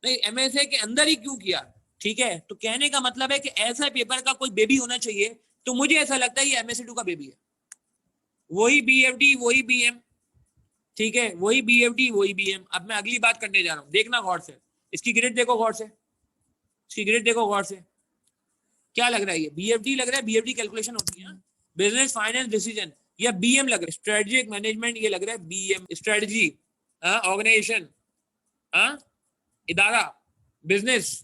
नहीं MSA के अंदर ही क्यों किया? ठीक है, तो कहने का मतलब है कि ऐसा पेपर का कोई बेबी होना चाहिए। तो मुझे ऐसा लगता है ये MSA 2 का बेबी है, वही BFD वही BM। ठीक है, वही BFD वही BM। अब मैं अगली बात करने जा रहा हूं, देखना गौर से, इसकी ग्रेड देखो गौर से, क्या लग रहा है? ये BFD लग रहा है, BFD कैलकुलेशन होती है, बिजनेस फाइनेंस डिसीजन, या BM लग रहा है, स्ट्रेटेजिक मैनेजमेंट, ये लग रहा है BM, स्ट्रेटजी, ऑर्गेनाइजेशन, इदारा, बिजनेस।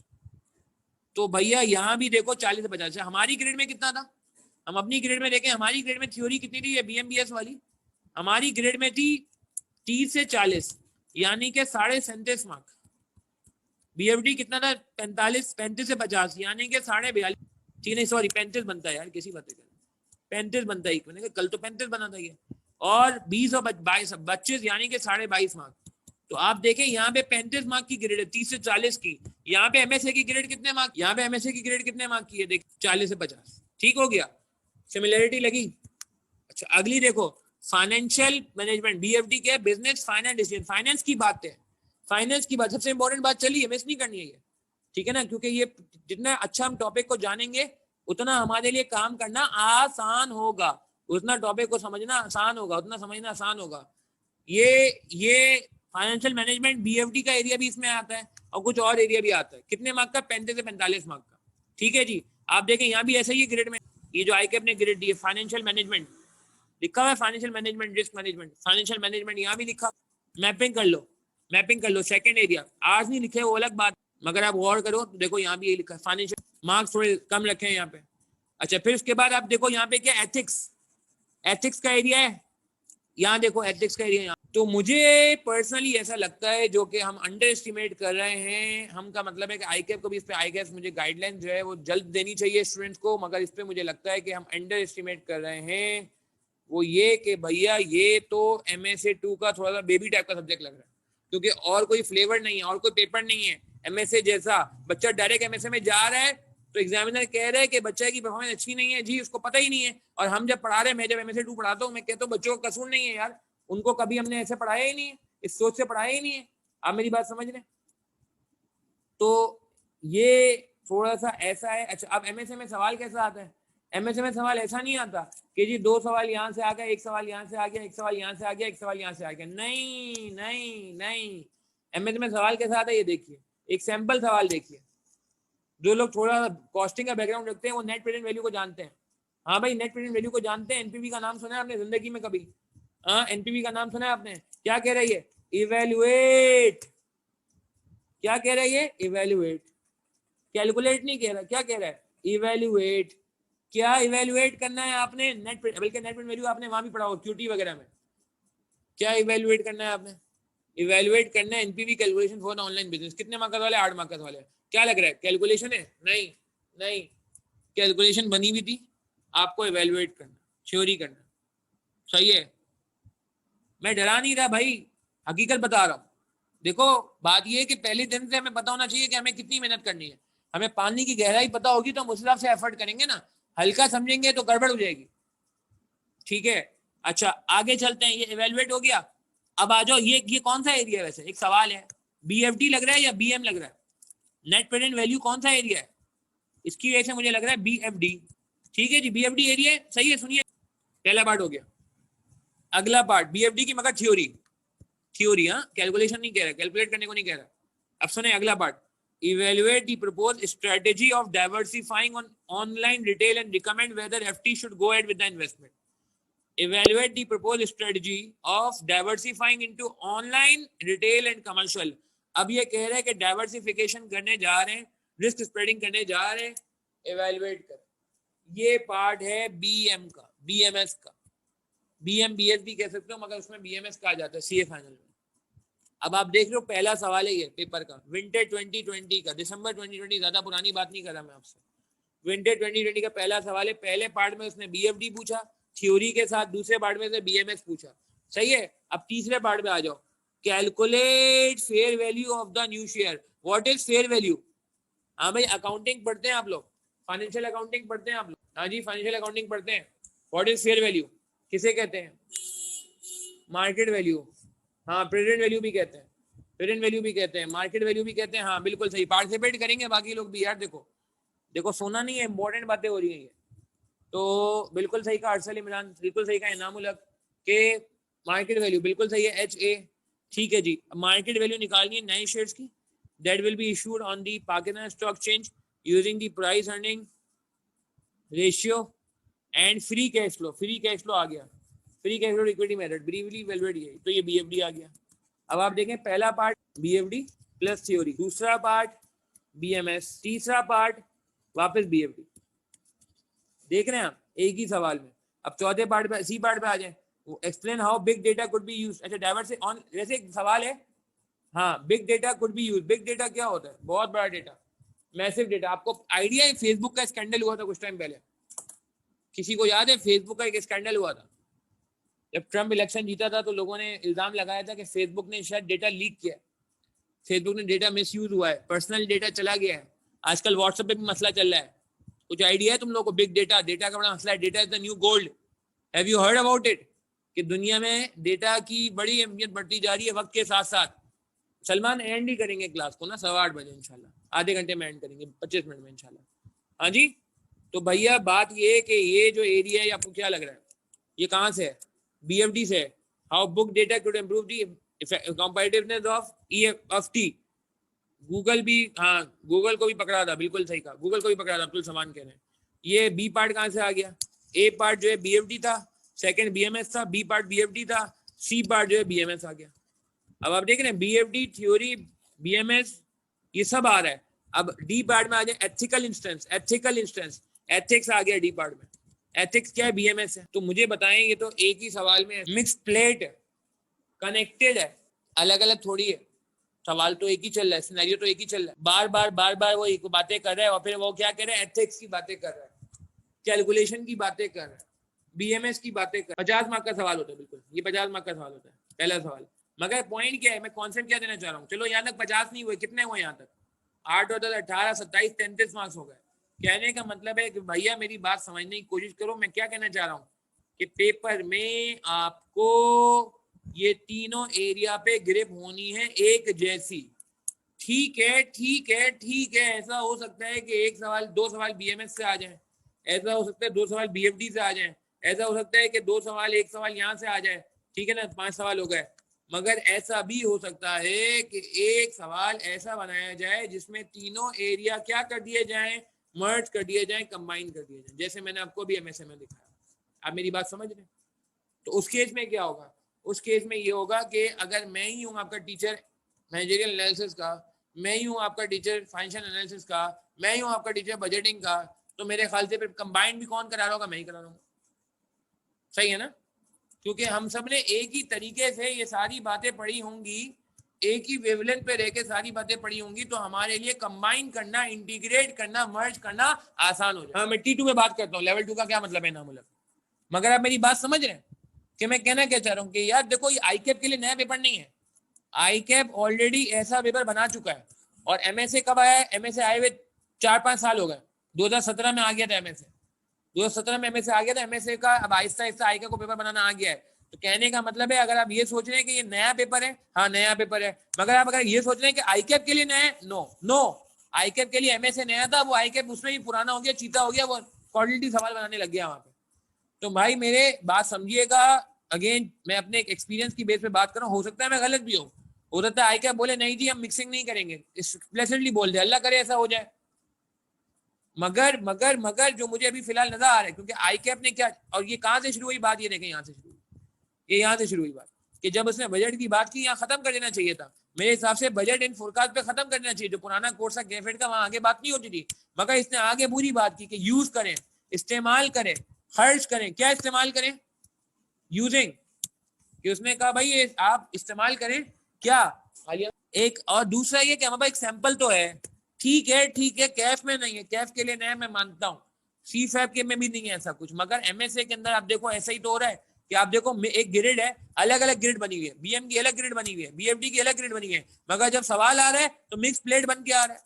तो भैया यहाँ भी देखो 40 से 50। हमारी ग्रेड में कितना था? हम अपनी ग्रेड में देखें, हमारी ग्रेड में थ्योरी कितनी थी? ये BMBS वाली हमारी ग्रेड में थी 30 से 40, यानी कि 37.5 मार्क। BFD कितना था? 35 से 50, यानी कि 42.5। ठीक नहीं, सॉरी 35 बनता है यार, किसी बात है, 35 बनता है, मैंने कल तो 35 बना था ये, और 20 और 22 यानी कि 22.5 मार्क। तो आप देखें यहाँ पे 35 मार्क की ग्रेड है 30 से 40 की। यहाँ पे MSA की ग्रेड कितने मार्क? यहाँ पे MSA की ग्रेड कितने मार्क की है? देख 40 से 50। ठीक हो गया, सिमिलरिटी लगी। अच्छा, अगली देखो, फाइनेंशियल मैनेजमेंट, BFD के बिजनेस फाइनेंस डिसीजन, फाइनेंस की बात है, सबसे इंपॉर्टेंट बात चली है, मिस नहीं करनी है ये। ठीक है ना, क्योंकि ये जितना अच्छा हम टॉपिक को जानेंगे उतना हमारे लिए काम करना आसान होगा, उतना टॉपिक को समझना आसान होगा, उतना समझना आसान होगा। ये फाइनेंशियल मैनेजमेंट BFD का एरिया भी इसमें आता है और कुछ और एरिया भी आता है। कितने मार्क का? 35 से 45 मार्क का। ठीक है जी, आप देखें यहाँ भी ऐसा ही ग्रेड में, ये जो ICAP ने ग्रेड दी है, फाइनेंशियल मैनेजमेंट लिखा हुआ है, financial management, risk management, financial management यहाँ भी लिखा। मैपिंग कर लो, सेकंड एरिया। आज नहीं लिखे वो अलग बात, मगर आप गौर करो तो देखो यहाँ भी ये लिखा है, फाइनेंशियल मार्क्स थोड़े कम रखे हैं यहाँ पे। अच्छा, फिर उसके बाद आप देखो यहाँ पे क्या, एथिक्स का एरिया है, यहाँ देखो एथिक्स का एरिया। तो मुझे पर्सनली ऐसा लगता है जो कि हम अंडर एस्टिमेट कर रहे हैं, हम का मतलब है कि ICAP को भी इस पे मुझे गाइडलाइन जो है वो जल्द देनी चाहिए स्टूडेंट्स को, मगर इस पे मुझे लगता है कि हम अंडर एस्टिमेट कर रहे हैं। वो ये कि भैया ये तो MSA 2 का थोड़ा सा बेबी टाइप का सब्जेक्ट लग रहा है, क्योंकि और कोई फ्लेवर नहीं है, और कोई पेपर नहीं है MSA जैसा। बच्चा डायरेक्ट MSA में जा रहा है तो एग्जामिनर कह रहा है कि बच्चे की परफॉर्मेंस अच्छी नहीं है जी, उसको पता ही नहीं है। और हम जब पढ़ा रहे हैं, मैं जब MSA 2 पढ़ाता हूँ, मैं कहता हूँ बच्चों का कसूर नहीं है यार, उनको कभी हमने ऐसे पढ़ाया ही नहीं है, इस सोच से पढ़ाया ही नहीं है। आप मेरी बात समझ रहे? तो ये थोड़ा सा ऐसा है। अच्छा, अब MSA में सवाल कैसा आता है? एमएसए में सवाल ऐसा नहीं आता कि जी 2 सवाल यहाँ से आ गया, 1 सवाल यहाँ से आ गया, 1 सवाल यहाँ से आ गया, 1 सवाल यहाँ से आ गया। नहीं नहीं नहीं, एमएसए में सवाल कैसा आता है ये देखिए, एक सैंपल सवाल देखिए। जो लोग थोड़ा कॉस्टिंग का बैकग्राउंड रखते हैं वो नेट प्रेजेंट वैल्यू को जानते हैं। हाँ भाई, नेट प्रेजेंट वैल्यू को जानते हैं। एनपीवी का नाम सुना है आपने जिंदगी में कभी? हाँ, एनपीवी का नाम सुना है आपने? क्या कह रही है? इवेल्युएट। क्या कह रही है? इवेल्युएट। कैलकुलेट नहीं कह रहा, क्या कह रहा है? इवेल्युएट। क्या इवेल्युएट करना है आपने? नेट, बल्कि नेट प्रेजेंट वैल्यू आपने वहां भी पढ़ा होगा क्यूटी वगैरह में। क्या इवेल्युएट करना है आपने? इवेल्युएट करना है NPV calculation for online business. कितने मार्क्स वाले? 8 मार्क्स वाले। क्या लग रहा है, कैलकुलेशन है? नहीं नहीं, कैलकुलेशन बनी हुई थी, आपको इवेल्युएट करना, थ्योरी करना। सही है, मैं डरा नहीं रहा भाई, हकीकत बता रहा हूँ। देखो बात ये है कि पहले दिन से हमें पता होना चाहिए कि हमें कितनी मेहनत करनी है। हमें पानी की गहराई पता होगी तो हम उस हिसाब से एफर्ट करेंगे ना। हल्का समझेंगे तो गड़बड़ हो जाएगी। ठीक है, अच्छा आगे चलते हैं। ये इवेल्युएट हो गया। अब आ जाओ, ये कौन सा एरिया है? वैसे एक सवाल है, बीएफडी लग रहा है या बीएम लग रहा है? नेट प्रेजेंट वैल्यू कौन सा एरिया है? इसकी वजह से मुझे लग रहा है बीएफडी। ठीक है जी, बीएफडी एरिया है। सही है, सुनिए, पहला पार्ट हो गया। अगला पार्ट बीएफडी की मगर थ्योरी। थ्योरी, हाँ, कैलकुलेशन नहीं कह रहा, कैलकुलेट करने को नहीं कह रहा। अब सुने अगला part. Evaluate the proposed strategy of diversifying on online retail and recommend whether FT should go ahead with the investment. Evaluate the proposed strategy of diversifying into online retail and commercial. अब ये कह रहे हैं कि डाइवर्सिफिकेशन करने जा रहे हैं, रिस्क स्प्रेडिंग करने जा रहे हैं, इवेल्युएट कर। ये पार्ट है बीएम का, बीएमएस का। बीएम बीएस भी कह सकते हो, मगर उसमें बीएमएस कहा जाता है सीए फाइनल में। अब आप देख रहे हो पहला सवाल है ये पेपर का, विंटर 2020 का, दिसंबर 2020, ज्यादा पुरानी बात नहीं कर रहा मैं आपसे। विंटर 2020 का पहला सवाल है। पहले पार्ट में उसने बीएफडी पूछा थ्योरी के साथ, दूसरे पार्ट में उसने बीएमएस पूछा। सही है, अब तीसरे पार्ट में आ जाओ। Calculate fair value of the new share. What is fair value? हाँ भाई, अकाउंटिंग पढ़ते हैं आप लोग, फाइनेंशियल अकाउंटिंग पढ़ते हैं आप लोग। हाँ जी, फाइनेंशियल अकाउंटिंग पढ़ते हैं। व्हाट इज फेयर वैल्यू किसे कहते हैं? Market value. हाँ, प्रेजेंट वैल्यू भी कहते हैं, प्रेजेंट वैल्यू भी कहते हैं, मार्केट वैल्यू भी कहते हैं। हाँ बिल्कुल सही, पार्टिसिपेट करेंगे बाकी लोग भी यार। देखो देखो, सोना नहीं है, इंपॉर्टेंट बातें हो रही है ये। तो बिल्कुल सही का अरसल इमरान, बिल्कुल सही का इनामुलक के मार्केट वैल्यू बिल्कुल सही है, HA। ठीक है जी, मार्केट वैल्यू निकालनी है नए शेयर्स की, that will be issued on the Pakistan stock exchange using the price earning ratio and free cash flow. Free cash flow आ गया, free cash flow equity method, briefly evaluate किया, तो ये बीएफडी आ गया। अब आप देखें पहला पार्ट बीएफडी प्लस थ्योरी, दूसरा पार्ट बीएमएस, तीसरा पार्ट वापस बीएफडी। देख रहे हैं आप एक ही सवाल में। अब चौथे पार्ट पे, सी पार्ट पे आ जाए, explain how big data could be used. अच्छा, डाइवर्सिटी ऑन, जैसे एक सवाल है, हाँ, big data could be used. Big data क्या होता है? बहुत बड़ा डेटा, मैसिव डेटा। आपको आइडिया है फेसबुक का स्कैंडल हुआ था कुछ टाइम पहले? किसी को याद है फेसबुक का एक स्कैंडल हुआ था? जब ट्रम्प इलेक्शन जीता था तो लोगों ने इल्जाम लगाया था कि फेसबुक ने शायद डेटा लीक किया, फेसबुक ने डेटा मिसयूज हुआ है, पर्सनल डेटा चला गया है। आजकल व्हाट्सएप पे भी मसला चल रहा है। कुछ आइडिया है तुम लोगों को? बिग डेटा, डेटा का बड़ा मसला है। Data is the new gold. Have you heard about it? कि दुनिया में डेटा की बड़ी अहमियत बढ़ती जा रही है वक्त के साथ साथ। सलमान एंड ही करेंगे क्लास को ना 8:15 बजे इंशाल्लाह, आधे घंटे में एंड करेंगे, 25 मिनट में इंशाल्लाह। हाँ जी, तो भैया बात ये है कि ये जो एरिया है आपको क्या लग रहा है, ये कहाँ से है? बीएफडी से। How book data could improve the compatibility of EFT। Google भी, हाँ, गूगल को भी पकड़ा था, बिल्कुल सही कहा, गूगल को भी पकड़ा था, अब्दुल समान कह रहे हैं। ये बी पार्ट कहाँ से आ गया? ए पार्ट जो है बीएफडी था, सेकंड बीएमएस था, बी पार्ट बीएफडी था, सी पार्ट जो है बीएमएस आ गया। अब आप देख रहे हैं बीएफडी, थ्योरी, बीएमएस, ये सब आ रहा है। अब डी पार्ट में आ जाए, ethical instance, ethical instance, ethics आ गया डी पार्ट में। एथिक्स क्या है? बीएमएस है। तो मुझे बताएं, ये तो एक ही सवाल में मिक्स प्लेट है, कनेक्टेड है, अलग अलग थोड़ी है। सवाल तो एक ही चल रहा है, सिनेरियो तो एक ही चल रहा है, बार बार वो एक बातें कर रहा है और फिर वो क्या कर रहा है? एथिक्स की बातें कर रहा है, कैलकुलेशन की बातें कर रहा है, बीएमएस की बातें कर। 50 मार्क का सवाल होता है, बिल्कुल ये 50 मार्क का सवाल होता है, पहला सवाल। मगर पॉइंट क्या है, मैं कॉन्सेप्ट क्या देना चाह रहा हूँ? चलो यहाँ तक 50 नहीं हुए, कितने हुए यहाँ तक? 8 और 10 18, 27, 33 मार्क्स हो गए। कहने का मतलब है कि भैया मेरी बात समझने की कोशिश करो। मैं क्या कहना चाह रहा हूँ कि पेपर में आपको ये तीनों एरिया पे ग्रिप होनी है एक जैसी। ठीक है ठीक है ठीक है, ऐसा हो सकता है कि एक सवाल, 2 सवाल बीएमएस से आ जाए, ऐसा हो सकता है 2 सवाल BFD से आ जाए, ऐसा हो सकता है कि 2 सवाल 1 सवाल यहाँ से आ जाए, ठीक है ना, 5 सवाल हो गए। मगर ऐसा भी हो सकता है कि एक सवाल ऐसा बनाया जाए जिसमें तीनों एरिया क्या कर दिए जाएं, मर्ज कर दिए जाएं, कंबाइन कर दिए जाएं, जैसे मैंने आपको अभी MSA में दिखाया। आप मेरी बात समझ रहे हैं? तो उस केस में क्या होगा? उस केस में ये होगा कि अगर मैं ही हूँ आपका टीचर मैनेजरियल एनालिसिस का, मैं ही हूँ आपका टीचर फाइनेंशियल एनालिसिस का, मैं ही हूँ आपका टीचर बजटिंग का, तो मेरे ख्याल से फिर कंबाइंड भी कौन करा रहा होगा? मैं ही करा रहा हूँ। सही है ना? क्योंकि हम सब ने एक ही तरीके से ये सारी बातें पढ़ी होंगी, एक ही वेवलेंथ पे रह के सारी बातें पढ़ी होंगी, तो हमारे लिए कंबाइन करना, इंटीग्रेट करना, मर्ज करना आसान हो जाए। हाँ, मैं T2 में बात करता हूँ, लेवल 2 का क्या मतलब है ना मतलब, मगर आप मेरी बात समझ रहे हैं कि मैं कहना क्या चाह रहा हूँ कि यार देखो, ये ICAP के लिए नया पेपर नहीं है। ICAP ऑलरेडी ऐसा पेपर बना चुका है। और MSA कब आया है? MSA आए हुए 4-5 साल हो गए। 2017 में आ गया था MSA, 2017 में MSA आ गया था। MSA का अब आहिस्ता आहिस्ता ICAP को पेपर बनाना आ गया है। तो कहने का मतलब है, अगर आप ये सोच रहे हैं कि ये नया पेपर है, हाँ नया पेपर है, मगर आप अगर ये सोच रहे हैं कि ICAP के लिए नया है, नो नो, ICAP के लिए MSA नया था, वो ICAP उसमें भी पुराना हो गया, चीता हो गया, वो क्वालिटी सवाल बनाने लग गया वहां पे। तो भाई मेरे बात समझिएगा, अगेन मैं अपने एक्सपीरियंस की बेस पे बात कर रहा हूँ, हो सकता है मैं गलत भी हूँ, हो सकता है ICAP बोले नहीं जी हम मिक्सिंग नहीं करेंगे, एक्सप्लिसिटली बोल दे, अल्लाह करे ऐसा हो जाए। मगर मगर मगर जो मुझे अभी फिलहाल नजर आ रहा है, क्योंकि ICAP ने क्या, और ये कहां से शुरू हुई बात, ये देखें यहाँ से शुरू हुई, ये यहाँ से शुरू हुई बात कि जब उसने बजट की बात की, यहाँ खत्म कर देना चाहिए था मेरे हिसाब से, बजट इन फोरकास्ट पे खत्म कर देना चाहिए। जो पुराना कोर्स था कैफेड का, वहां आगे बात नहीं होती थी, मगर इसने आगे पूरी बात की कि यूज करें, इस्तेमाल करें, खर्च करें। क्या इस्तेमाल करें? यूजिंग, कि उसने कहा भाई ये आप इस्तेमाल करें क्या। एक और दूसरा ये कि हमारे पास एक सैंपल तो है, ठीक है ठीक है, कैफ में नहीं है, कैफ के लिए नया मैं मानता हूँ, CFAP के में भी नहीं है ऐसा कुछ, मगर MSA के अंदर आप देखो ऐसा ही तो हो रहा है कि आप देखो एक ग्रिड है, अलग अलग ग्रिड बनी हुई है, BM की अलग ग्रिड बनी हुई है, BFD की अलग ग्रिड बनी है, मगर जब सवाल आ रहा है तो मिक्स प्लेट बन के आ रहा है,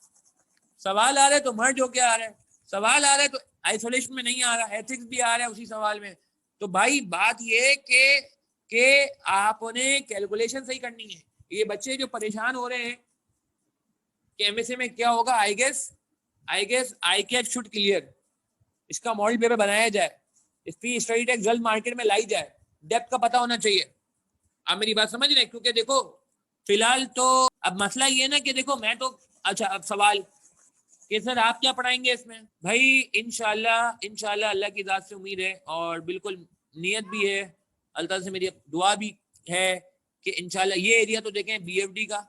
सवाल आ रहा है तो मर्ज होके आ रहा है, सवाल आ रहा है तो आइसोलेशन में नहीं आ रहा, एथिक्स भी आ रहा है उसी सवाल में। तो भाई बात ये कि आपने कैलकुलेशन सही करनी है। ये बच्चे जो परेशान हो रहे हैं कि MSA में क्या होगा, I guess ICAP should clear, इसका मॉडल पेपर बनाया जाए, इसकी स्टडी टेक्स्ट जल्द मार्केट में लाई जाए, डेप्थ का पता होना चाहिए। आप मेरी बात समझ रहे हैं? क्योंकि देखो फिलहाल तो अब मसला ये ना कि देखो मैं तो, अच्छा अब सवाल कि सर आप क्या पढ़ाएंगे इसमें? भाई इंशाल्लाह अल्लाह की ज़ात से उम्मीद है और बिल्कुल नियत भी है, अल्लाह से मेरी दुआ भी है कि इंशाल्लाह ये एरिया तो देखें BFD का,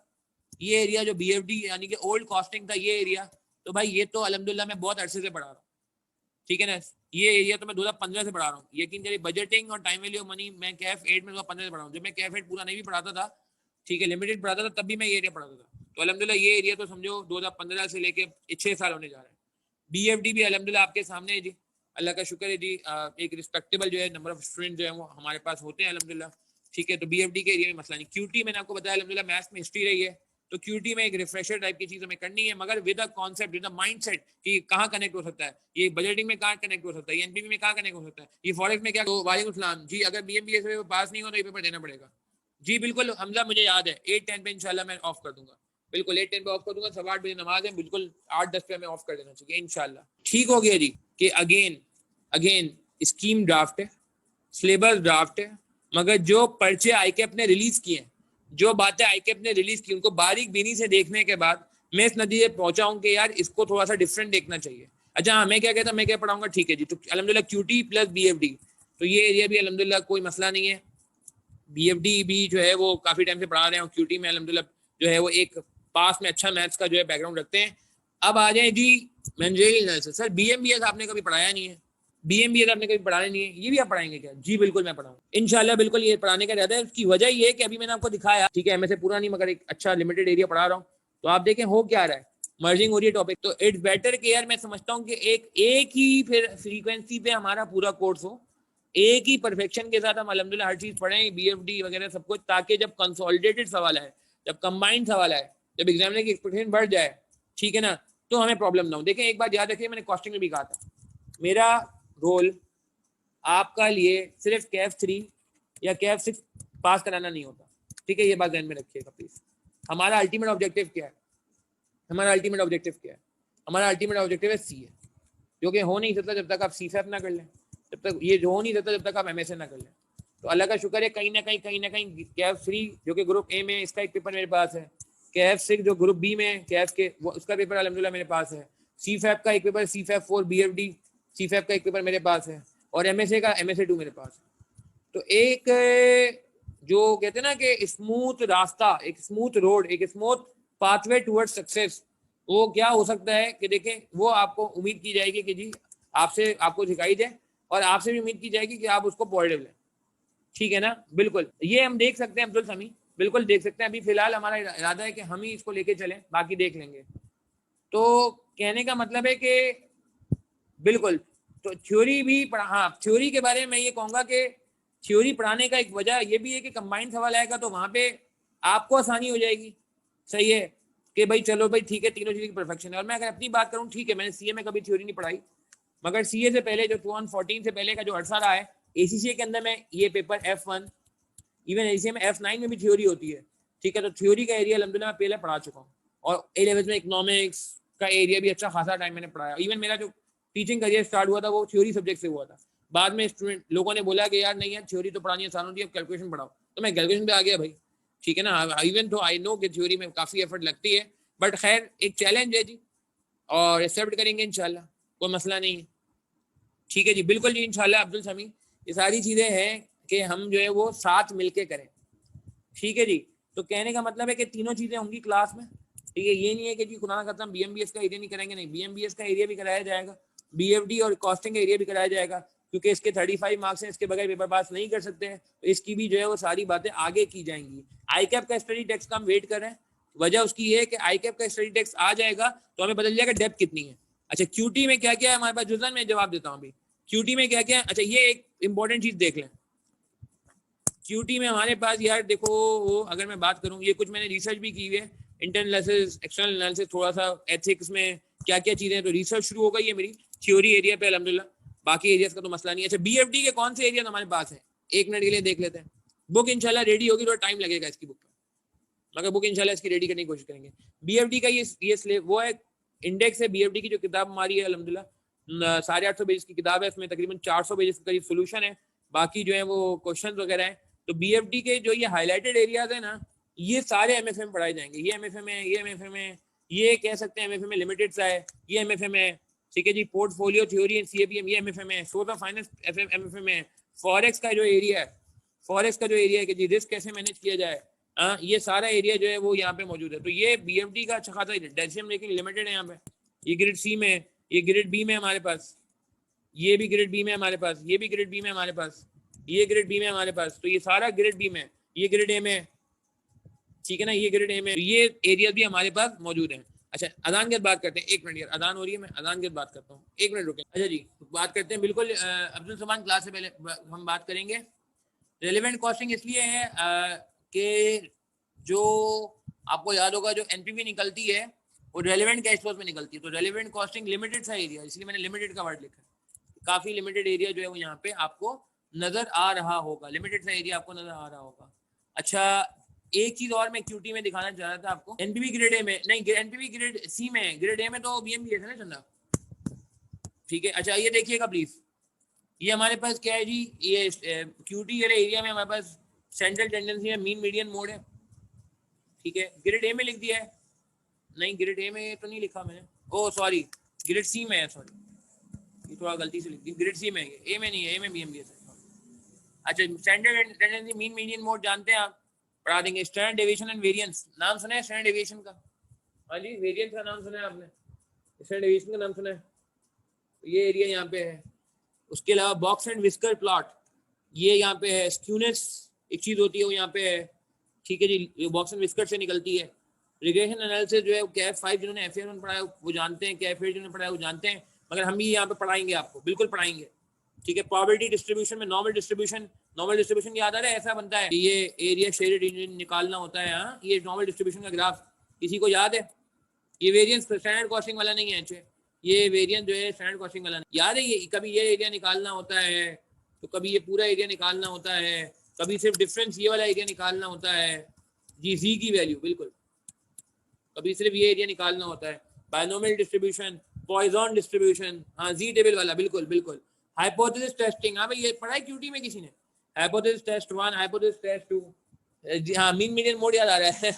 ये एरिया जो BFD यानी कि ओल्ड कॉस्टिंग था, ये एरिया तो भाई ये तो अल्हम्दुलिल्लाह मैं बहुत अरसे से पढ़ा रहा हूँ, ठीक है ना। ये एरिया तो मैं 2015 से पढ़ा रहा हूँ, यकीन करिए बजटिंग और टाइम वैल्यू ऑफ मनी मैं कैफ 8 में 2015 से पढ़ा हूँ। जब मैं कैफ 8 पूरा नहीं भी पढ़ाता था, ठीक है, लिमिटेड पढ़ाता था, तब भी मैं ये एरिया पढ़ाता था। तो अल्हम्दुलिल्लाह ये एरिया तो समझो 2015 से लेके 6 साल होने जा रहे हैं। BFD भी अल्हम्दुलिल्लाह आपके सामने है जी, अल्लाह का शुक्र है जी, एक रिस्पेक्टेबल जो है नंबर ऑफ स्टूडेंट जो है वो हमारे पास होते हैं अल्हम्दुलिल्लाह, ठीक है। तो BFD के एरिया में मसला नहीं। QT मैंने आपको बताया अल्हम्दुलिल्लाह मैथ्स में हिस्ट्री रही है, तो QT में एक रिफ्रेशर टाइप की चीज हमें करनी है, मगर with a concept, with a mindset कि कहाँ कनेक्ट हो सकता है, ये बजटिंग में कहाँ कनेक्ट हो सकता है, ये NPV में कहाँ कनेक्ट हो सकता है, ये फॉरेक्स में क्या। तो वालेकुम सलाम जी, अगर BMBS में पास नहीं हो तो ये पेपर देना पड़ेगा जी। बिल्कुल हमजा, मुझे याद है 8-10 पे इंशाल्लाह मैं ऑफ कर दूंगा, बिल्कुल 8-10 पे ऑफ कर दूंगा, 8:15 बजे नमाज है, बिल्कुल 8-10 पे हमें ऑफ कर देना चाहिए इंशाल्लाह। ठीक हो गया जी कि अगेन स्कीम ड्राफ्ट है, सिलेबस ड्राफ्ट है, मगर जो पर्चे ICAP ने रिलीज किए हैं, जो बातें ICAP ने रिलीज की, उनको बारीक बीनी से देखने के बाद मैं इस नतीजे पहुंचा हूं कि यार इसको थोड़ा सा डिफरेंट देखना चाहिए। अच्छा हाँ, मैं क्या कहता, मैं क्या पढ़ाऊंगा, ठीक है जी, तो अल्हम्दुलिल्लाह QT प्लस BFD, तो ये एरिया भी अल्हम्दुलिल्लाह कोई मसला नहीं है। BFD भी जो है वो काफी टाइम से पढ़ा रहे हैं, और QT में अल्हम्दुलिल्लाह जो है वो एक पास में अच्छा मैथ्स का जो है बैकग्राउंड रखते हैं। अब आ जाए जी मैनेजरियल एनालिसिस। सर BMBS आपने कभी पढ़ाया नहीं है, BMBS आपने कभी पढ़ाया नहीं है, ये भी आप पढ़ाएंगे क्या? जी बिल्कुल मैं पढ़ाऊंगा इंशाल्लाह, बिल्कुल ये पढ़ाने का रहता है। उसकी वजह ये है कि अभी मैंने आपको दिखाया, ठीक है, MSA पूरा नहीं मगर एक अच्छा लिमिटेड एरिया पढ़ा रहा हूँ, तो आप देखें हो क्या रहा है, मर्जिंग हो रही है टॉपिक। तो इट्स बेटर कि यार मैं समझता हूँ कि एक ही फिर फ्रीक्वेंसी पे हमारा पूरा कोर्स हो, एक ही परफेक्शन के साथ हम अल्हम्दुलिल्लाह हर चीज पढ़ें, BFD वगैरह सब कुछ, ताकि जब कंसोलिडेटेड सवाल आए, जब कंबाइंड सवाल आए, जब एग्जामिनर की एक्सपेक्टेशन बढ़ जाए, ठीक है ना, तो हमें प्रॉब्लम ना हो। देखें एक बात याद रखिए, मैंने कॉस्टिंग में भी कहा था, मेरा रोल आपका लिए सिर्फ कैफ 3 या कैफ 6 पास कराना नहीं होता, ठीक है, ये बात ध्यान में रखिएगा प्लीज। हमारा अल्टीमेट ऑब्जेक्टिव क्या है? हमारा अल्टीमेट ऑब्जेक्टिव क्या है? हमारा अल्टीमेट ऑब्जेक्टिव है CA, जो कि हो नहीं सकता जब तक आप सीफैप ना कर लें, जब तक ये हो नहीं सकता जब तक आप एमएसए ना कर लें। तो अल्लाह का शुक्र है कहीं ना कहीं KF3 जो कि ग्रुप ए में, इसका एक पेपर मेरे पास है। KF6 जो ग्रुप बी में है, KF के वो उसका पेपर अल्हम्दुलिल्लाह मेरे पास है। सीफैप का एक पेपर, CFAP 4 BFD सीफैप का एक पेपर मेरे पास है, और एमएसए का MSA 2 मेरे पास है। तो एक जो कहते हैं ना कि स्मूथ रास्ता, एक स्मूथ रोड, एक स्मूथ पाथवे टुवर्ड्स सक्सेस, वो क्या हो सकता है कि देखें, वो आपको उम्मीद की जाएगी कि जी आपसे आपको सिखाई जाए, और आपसे भी उम्मीद की जाएगी कि आप उसको पॉजिटिव लें। ठीक है ना, बिल्कुल ये हम देख सकते हैं अब्दुल समी, बिल्कुल देख सकते हैं। अभी फिलहाल हमारा इरादा है कि हम ही इसको लेके चलें, बाकी देख लेंगे। तो कहने का मतलब है कि बिल्कुल, तो थ्योरी भी पढ़ा, हाँ थ्योरी के बारे में मैं ये कहूँगा कि थ्योरी पढ़ाने का एक वजह ये भी है कि कंबाइंड सवाल आएगा तो वहाँ पे आपको आसानी हो जाएगी। सही है कि भाई चलो भाई ठीक है, तीनों चीज़ की परफेक्शन है। और मैं अगर अपनी बात करूँ, ठीक है मैंने सीए में कभी थ्योरी नहीं पढ़ाई, मगर सीए से पहले जो 2014 से पहले का जो अरसा रहा है, ACCA के अंदर में ये पेपर F1, इवन ACCA में F9 में भी थ्योरी होती है। ठीक है, तो थ्योरी का एरिया अल्हम्दुलिल्लाह मैं पहले पढ़ा चुका हूँ, और A-levels में इकोनॉमिक्स का एरिया भी अच्छा खासा टाइम मैंने पढ़ाया। इवन मेरा जो टीचिंग करियर स्टार्ट हुआ था वो थ्योरी सब्जेक्ट से हुआ था। बाद में स्टूडेंट लोगों ने बोला कि यार नहीं यार थ्योरी तो पढ़ानी आसान होती है, अब कैलकुलेशन पढ़ाओ, तो मैं कैलकुलेशन पे आ गया भाई। ठीक है ना, इवन तो आई नो कि थ्योरी में काफ़ी एफर्ट लगती है, बट खैर एक चैलेंज है जी, और एक्सेप्ट करेंगे इंशाल्लाह, कोई मसला नहीं है। ठीक है जी, बिल्कुल जी इंशाल्लाह अब्दुल समी, ये सारी चीज़ें हैं कि हम जो है वो साथ मिलके करें। ठीक है जी, तो कहने का मतलब है कि तीनों चीज़ें होंगी क्लास में। ठीक है, ये नहीं है कि जी खुदा ना करता हम BMBS का एरिया नहीं कराएंगे, नहीं BMBS का एरिया भी कराया जाएगा, BFD और कॉस्टिंग का एरिया भी कराया जाएगा, क्योंकि इसके 35 मार्क्स हैं, इसके बगैर पेपर पास नहीं कर सकते हैं, तो इसकी भी जो है वो सारी बातें आगे की जाएंगी। ICAP का स्टडी टेक्स्ट का हम वेट कर रहे हैं, वजह उसकी ये है कि ICAP का स्टडी टेक्स्ट आ जाएगा तो हमें बदल जाएगा डेप्थ कितनी है। अच्छा QT में क्या क्या है हमारे पास, जुजन में जवाब देता हूँ अभी। QT में क्या क्या है, अच्छा ये एक इंपॉर्टेंट चीज़ देख लें। QT में हमारे पास यार देखो, वो अगर मैं बात करूं, ये कुछ मैंने रिसर्च भी की है, इंटरनल एनालिसिस, एक्सटर्नल एनालिसिस, थोड़ा सा एथिक्स में क्या क्या चीज़ें, तो रिसर्च शुरू हो गई है मेरी थ्योरी एरिया पे अल्हम्दुलिल्लाह, बाकी एरियाज का तो मसला नहीं है। अच्छा BFD के कौन से एरिया हमारे पास है, एक मिनट के लिए देख लेते हैं। बुक इंशाल्लाह रेडी होगी, थोड़ा टाइम लगेगा इसकी बुक पर, मगर बुक इंशाल्लाह इसकी रेडी करने की कोशिश करेंगे। BFD का ये स्लेब वो है, इंडेक्स है BFD की, जो किताब हमारी है अल्हम्दुलिल्लाह 850 पेज की किताब है, इसमें तकरीबन 400 पेज के करीब सोल्यूशन है, बाकी जो है वो क्वेश्चन वगैरह है। तो BFD के जो ये हाईलाइटेड एरियाज है ना, ये सारे MFA में पढ़ाए जाएंगे। ये MFA में, ये MFA में, ये कह सकते हैं MFA में लिमिटेड सा है, ये MFA में, ठीक है जी, पोर्टफोलियो थ्योरी एंड CAPM ये MFA में, सोर्स ऑफ फाइनेंस MFA में, फॉरेक्स का जो एरिया है, फॉरेक्स का जो एरिया है कि जी रिस्क कैसे मैनेज किया जाए, ये सारा एरिया जो है वो यहाँ पे मौजूद है। तो ये BFD का अच्छा खासा डेसियम लेकिन लिमिटेड है यहाँ पे। ये ग्रेड C में, ये ग्रेड B में हमारे पास, ये भी ग्रेड B में हमारे पास, ये भी ग्रेड B में हमारे पास, ये ग्रेड B में हमारे पास, तो ये सारा ग्रेड B में, ये ग्रेड A में, ठीक है ना, ये ग्रेड A में, ये एरिया भी हमारे पास मौजूद है। अच्छा अजान की बात करते हैं, एक मिनट यार अजान हो रही है, मैं अजान की बात करता हूँ, एक मिनट रुकें। अच्छा जी बात करते हैं, बिल्कुल अब्दुल समान क्लास से पहले हम बात करेंगे। रेलिवेंट कॉस्टिंग इसलिए है कि जो आपको याद होगा जो NPV निकलती है वो रेलिवेंट कैश फ्लोज में निकलती है, तो रेलिवेंट कॉस्टिंग लिमिटेड सा एरिया, इसलिए मैंने लिमिटेड का वर्ड लिखा है। काफी लिमिटेड एरिया जो है वो यहाँ पे आपको नजर आ रहा होगा, लिमिटेड सा एरिया आपको नजर आ रहा होगा। अच्छा एक चीज और मैं QT में दिखाना चाह रहा था आपको, NPV ग्रेड A में नहीं, NPV ग्रेड C में, ग्रेड A में तो BMBS है ना चंदा, ठीक है। अच्छा ये देखिएगा प्लीज, ये हमारे पास क्या है जी, ये QT वाले एरिया में हमारे पास सेंट्रल टेंडेंसी है, मीन मीडियन मोड है, ठीक है। ग्रेड A में लिख दिया है, नहीं ग्रेड A में तो नहीं लिखा मैंने, ओ सॉरी ग्रेड C में है, सॉरी ये थोड़ा गलती से लिख दी, ग्रेड C में है, A में नहीं है, A में BMBS है। अच्छा standard tendency mean median mode जानते हैं आप, पढ़ा देंगे। स्टैंडर्ड डेविएशन एंड वेरिएंस, नाम सुना है स्टैंडर्ड डेविएशन का? हाँ जी, वेरिएंस का नाम सुना है आपने, स्टैंडर्ड डेविएशन का नाम सुना है? तो ये एरिया यहाँ पे है। उसके अलावा बॉक्स एंड विस्कर प्लॉट, ये यहाँ पे है। स्क्यूनेस एक चीज होती है वो यहाँ पे है, ठीक है जी, बॉक्स एंड विस्कर से निकलती है। रिग्रेशन एनालिसिस जो है KF5 जिन्होंने FA1 पढ़ा है वो जानते हैं, KF8 जिन्होंने पढ़ा है वो जानते हैं, मगर हम भी यहाँ पे पढ़ाएंगे आपको, बिल्कुल पढ़ाएंगे, ठीक है। प्रोबेबिलिटी डिस्ट्रीब्यूशन में नॉर्मल डिस्ट्रीब्यूशन याद आ रहा है, ऐसा बनता है ये एरिया शेडेड रीजन निकालना होता है। हाँ ये नॉर्मल डिस्ट्रीब्यूशन का ग्राफ किसी को याद है? ये वेरिएंस स्टैंडर्ड कॉस्टिंग वाला नहीं है, अच्छे ये वेरिएंस जो है स्टैंडर्ड कॉस्टिंग वाला नहीं। याद है ये कभी ये एरिया निकालना होता है, तो कभी ये पूरा एरिया निकालना होता है, कभी सिर्फ डिफरेंस ये वाला एरिया निकालना होता है जी, Z की वैल्यू, बिल्कुल, कभी सिर्फ ये एरिया निकालना होता है। बायनोमियल डिस्ट्रीब्यूशन, पॉइजन डिस्ट्रीब्यूशन, हाँ जी टेबल वाला, बिल्कुल बिल्कुल। हाइपोथेसिस टेस्टिंग, हाँ भाई ये पढ़ा है क्यूटी में किसी ने? हाइपोथेसिस टेस्ट 1, हाइपोथेसिस टेस्ट 2, जी हाँ, मीन मीडियन मोड याद आ रहा है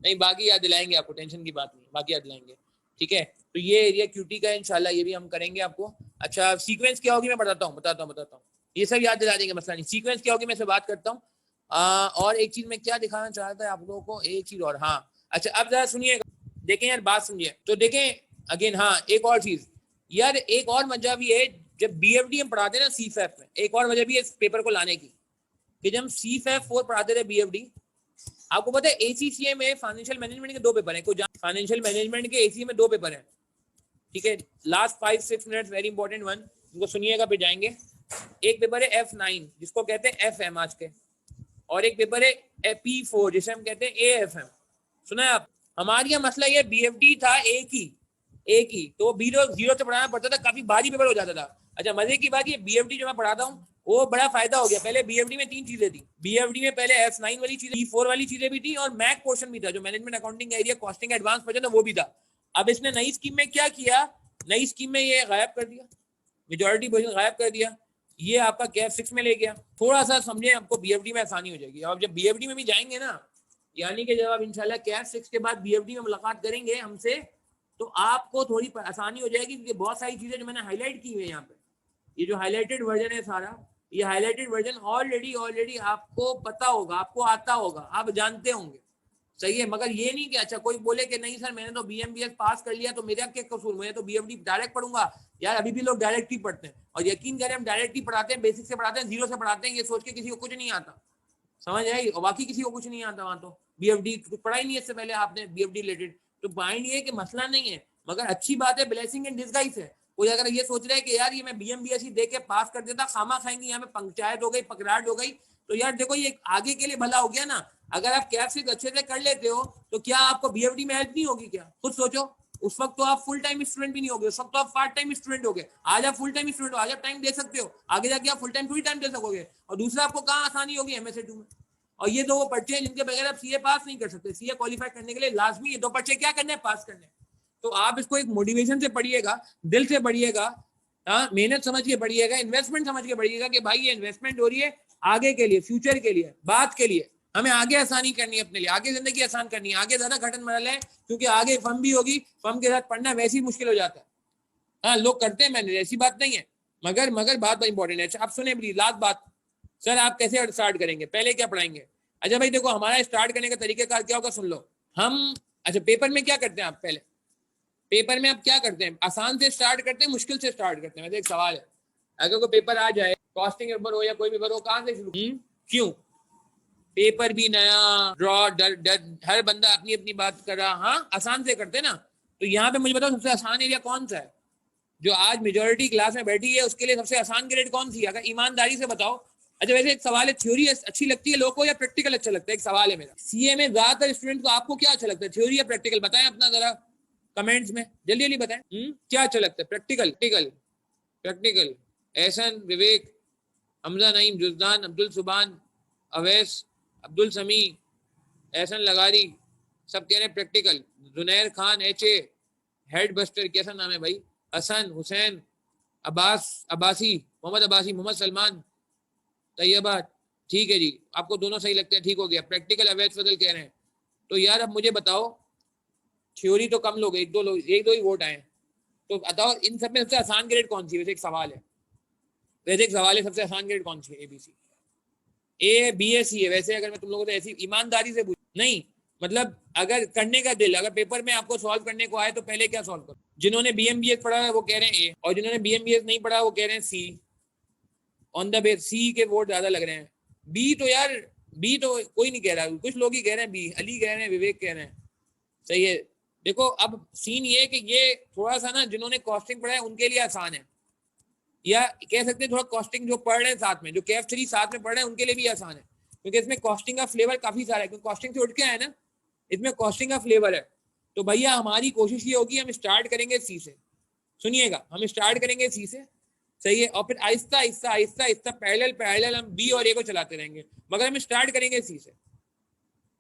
नहीं बाकी याद दिलाएंगे आपको, टेंशन की बात नहीं, बाकी याद दिलाएंगे, ठीक है। तो ये एरिया क्यूटी का इंशाल्लाह ये भी हम करेंगे आपको। अच्छा सीक्वेंस क्या होगी मैं बताता हूँ, ये सब याद दिला देंगे, मसला नहीं। सीक्वेंस क्या होगी मैं से बात करता हूँ। और एक चीज मैं क्या दिखाना चाहता है आप लोगों को, एक चीज और, हाँ अच्छा अब जरा सुनिए, देखें यार बात सुनिए, तो देखें अगेन, हाँ एक और चीज यार, एक और मजा भी है जब बीएफडी हम पढ़ाते हैं ना सीफेफ में, एक और वजह भी है इस पेपर को लाने की, कि जब हम सीफेफ 4 पढ़ाते थे बीएफडी, आपको पता है एसीसीए में फाइनेंशियल मैनेजमेंट के 2 पेपर हैं, कुछ फाइनेंशियल मैनेजमेंट के एसीए में 2 पेपर हैं, ठीक है। Last 5-6 minutes very important one, इनको सुनिएगा फिर जाएंगे। एक पेपर है F9 जिसको कहते हैं FM आज के, और एक पेपर है P4 जिसे हम कहते हैं AFM। सुना है आप? हमारे यहाँ मसला ये बीएफडी था एक ही, तो जीरो से पढ़ाना पड़ता था, काफी भारी पेपर हो जाता था। अच्छा मजे की बात ये बीएफडी जो मैं पढ़ाता हूँ वो बड़ा फायदा हो गया। पहले बीएफडी में 3 चीजें थी, बीएफडी में पहले F9 वाली चीजें, P4 वाली चीजें भी थी, और मैक पोर्शन भी था जो management accounting area costing advance version वो भी था। अब इसने नई स्कीम में क्या किया, नई स्कीम में ये गायब कर दिया, मेजोरिटी पोर्शन गायब कर दिया, ये आपका कैफ 6 में ले गया। थोड़ा सा समझे, आपको बीएफडी में आसानी हो जाएगी। अब जब बीएफडी में भी जाएंगे ना, यानी कि जब आप इंशाल्लाह कैफ 6 के बाद बीएफडी में मुलाकात करेंगे हमसे, तो आपको थोड़ी आसानी हो जाएगी, क्योंकि बहुत सारी चीजें जो मैंने हाईलाइट की हुई है यहाँ पे, ये जो हाईलाइटेड वर्जन है सारा, ये हाईलाइटेड वर्जन ऑलरेडी आपको पता होगा, आपको आता होगा, आप जानते होंगे, सही है। मगर ये नहीं कि अच्छा कोई बोले कि नहीं सर मैंने तो बीएमबीएस पास कर लिया तो मेरा क्या कसूर, मैं तो बीएफडी डायरेक्ट पढ़ूंगा। यार अभी भी लोग डायरेक्ट ही पढ़ते हैं, और यकीन करें हम डायरेक्ट ही पढ़ाते हैं, बेसिक से पढ़ाते हैं, जीरो से पढ़ाते हैं, ये सोच के किसी को कुछ नहीं आता, समझ आई? और बाकी किसी को कुछ नहीं आता, वहां तो बीएफडी पढ़ा ही नहीं है इससे पहले आपने बीएफडी रिलेटेड। तो माइंड ये कि मसला नहीं है, मगर अच्छी बात है, ब्लेसिंग इन डिस्गाइज है। कोई अगर ये सोच रहा है कि यार ये मैं बीएमबीएस ही दे के पास कर देता, खामा खाएंगे यहाँ पे पंचायत हो गई, पकड़ाट हो गई, तो यार देखो ये आगे के लिए भला हो गया ना। अगर आप कैफ से अच्छे से कर लेते हो तो क्या आपको बीएफडी में हेल्प नहीं होगी? क्या खुद सोचो, उस वक्त तो आप फुल टाइम स्टूडेंट भी नहीं होगे, उस वक्त तो आप पार्ट टाइम स्टूडेंट हो गए। आज आप फुल टाइम स्टूडेंट हो, आज आप टाइम दे सकते हो, आगे जाके आप फुल टाइम पूरी टाइम दे सकोगे। और दूसरा आपको कहाँ आसानी होगी, MSA2 में। और ये 2 वो पर्चे हैं जिनके बगैर आप सीए पास नहीं कर सकते। सीए क्वालिफाई करने के लिए लाजमी ये 2 पर्चे क्या करने हैं, पास करने। तो आप इसको एक मोटिवेशन से पढ़िएगा, दिल से पढ़िएगा, हाँ मेहनत समझ के पढ़िएगा, इन्वेस्टमेंट समझ के पढ़िएगा कि भाई ये इन्वेस्टमेंट हो रही है आगे के लिए, फ्यूचर के लिए, बात के लिए। हमें आगे आसानी करनी है अपने लिए, आगे जिंदगी आसान करनी है, आगे ज्यादा घटन मरल है, क्योंकि आगे फर्म भी होगी, फर्म के साथ पढ़ना वैसे ही मुश्किल हो जाता है। हाँ लोग करते हैं मैंने, ऐसी बात नहीं है, मगर बात इंपॉर्टेंट है। आप सुने मेरी लास्ट बात, सर आप कैसे स्टार्ट करेंगे, पहले क्या पढ़ाएंगे? अच्छा भाई देखो हमारा स्टार्ट करने का तरीका क्या होगा, सुन लो। हम अच्छा पेपर में क्या करते हैं, आप पहले पेपर में आप क्या करते हैं, आसान से स्टार्ट करते हैं, मुश्किल से स्टार्ट करते हैं? वैसे एक सवाल है, अगर कोई पेपर आ जाए, कॉस्टिंग पेपर हो या कोई पेपर हो, कहाँ से शुरू? क्यों? पेपर भी नया, ड्रॉ हर बंदा अपनी अपनी बात कर रहा, हाँ आसान से करते ना। तो यहाँ पे मुझे बताओ सबसे आसान एरिया कौन सा है, जो आज मेजोरिटी क्लास में बैठी है उसके लिए सबसे आसान ग्रेड कौन सी है, अगर ईमानदारी से बताओ। अच्छा वैसे एक सवाल है, थ्योरी अच्छी लगती है लोगों को या प्रैक्टिकल अच्छा लगता है? एक सवाल है मेरा, सीए में ज्यादातर स्टूडेंट को आपको क्या अच्छा लगता है, थ्योरी या प्रैक्टिकल? बताएं अपना जरा कमेंट्स में, जल्दी जल्दी बताएं। क्या अच्छा लगता है, प्रैक्टिकल? एहसन, विवेक, हमजा नईम, जुजदान, अब्दुल सुबान, अवैस, अब्दुल समी, एहसन लगारी, सब कह रहे हैं practical. जुनैर Khan HA, head buster, कैसा नाम है भाई, हसन, हुसैन, अब्बासी, मोहम्मद सलमान, तैयबा, ठीक है जी, आपको दोनों सही लगते हैं, ठीक हो गया। प्रैक्टिकल अवैध फजल कह रहे हैं। तो यार अब मुझे बताओ, थ्योरी तो कम लोग, एक दो ही वोट आए, तो बताओ इन सब में सबसे आसान ग्रेड कौन सी? वैसे एक सवाल है, सबसे आसान ग्रेड कौन सी है? ABC, BSc है। वैसे अगर मैं तुम लोगों से ऐसी ईमानदारी से पूछ, नहीं मतलब अगर करने का दिल, अगर पेपर में आपको सॉल्व करने को आए तो पहले क्या सॉल्व करो? जिन्होंने BMBS पढ़ा है वो कह रहे हैं A, और जिन्होंने BMBS नहीं पढ़ा वो कह रहे हैं C। On the base C के वोट ज्यादा लग रहे हैं। B तो यार B तो कोई नहीं कह रहा, कुछ लोग ही कह रहे हैं B, अली कह रहे हैं, विवेक कह रहे हैं, सही है। देखो अब सीन ये कि ये थोड़ा सा ना जिन्होंने कॉस्टिंग पढ़ा है उनके लिए आसान है, या कह सकते हैं थोड़ा कॉस्टिंग जो पढ़ रहे हैं साथ में, जो कैफ 3 साथ में पढ़ रहे हैं उनके लिए भी आसान है, क्योंकि इसमें कॉस्टिंग का फ्लेवर काफी सारा है, क्योंकि कॉस्टिंग से उठ के आए ना, इसमें कॉस्टिंग का फ्लेवर है। तो भैया हमारी कोशिश ये होगी, हम स्टार्ट करेंगे C से, सुनिएगा, हम स्टार्ट करेंगे C से, सही है, और फिर आहिस्ता आहिस्ता पैरेलल हम B और A को चलाते रहेंगे, मगर हम स्टार्ट करेंगे C से,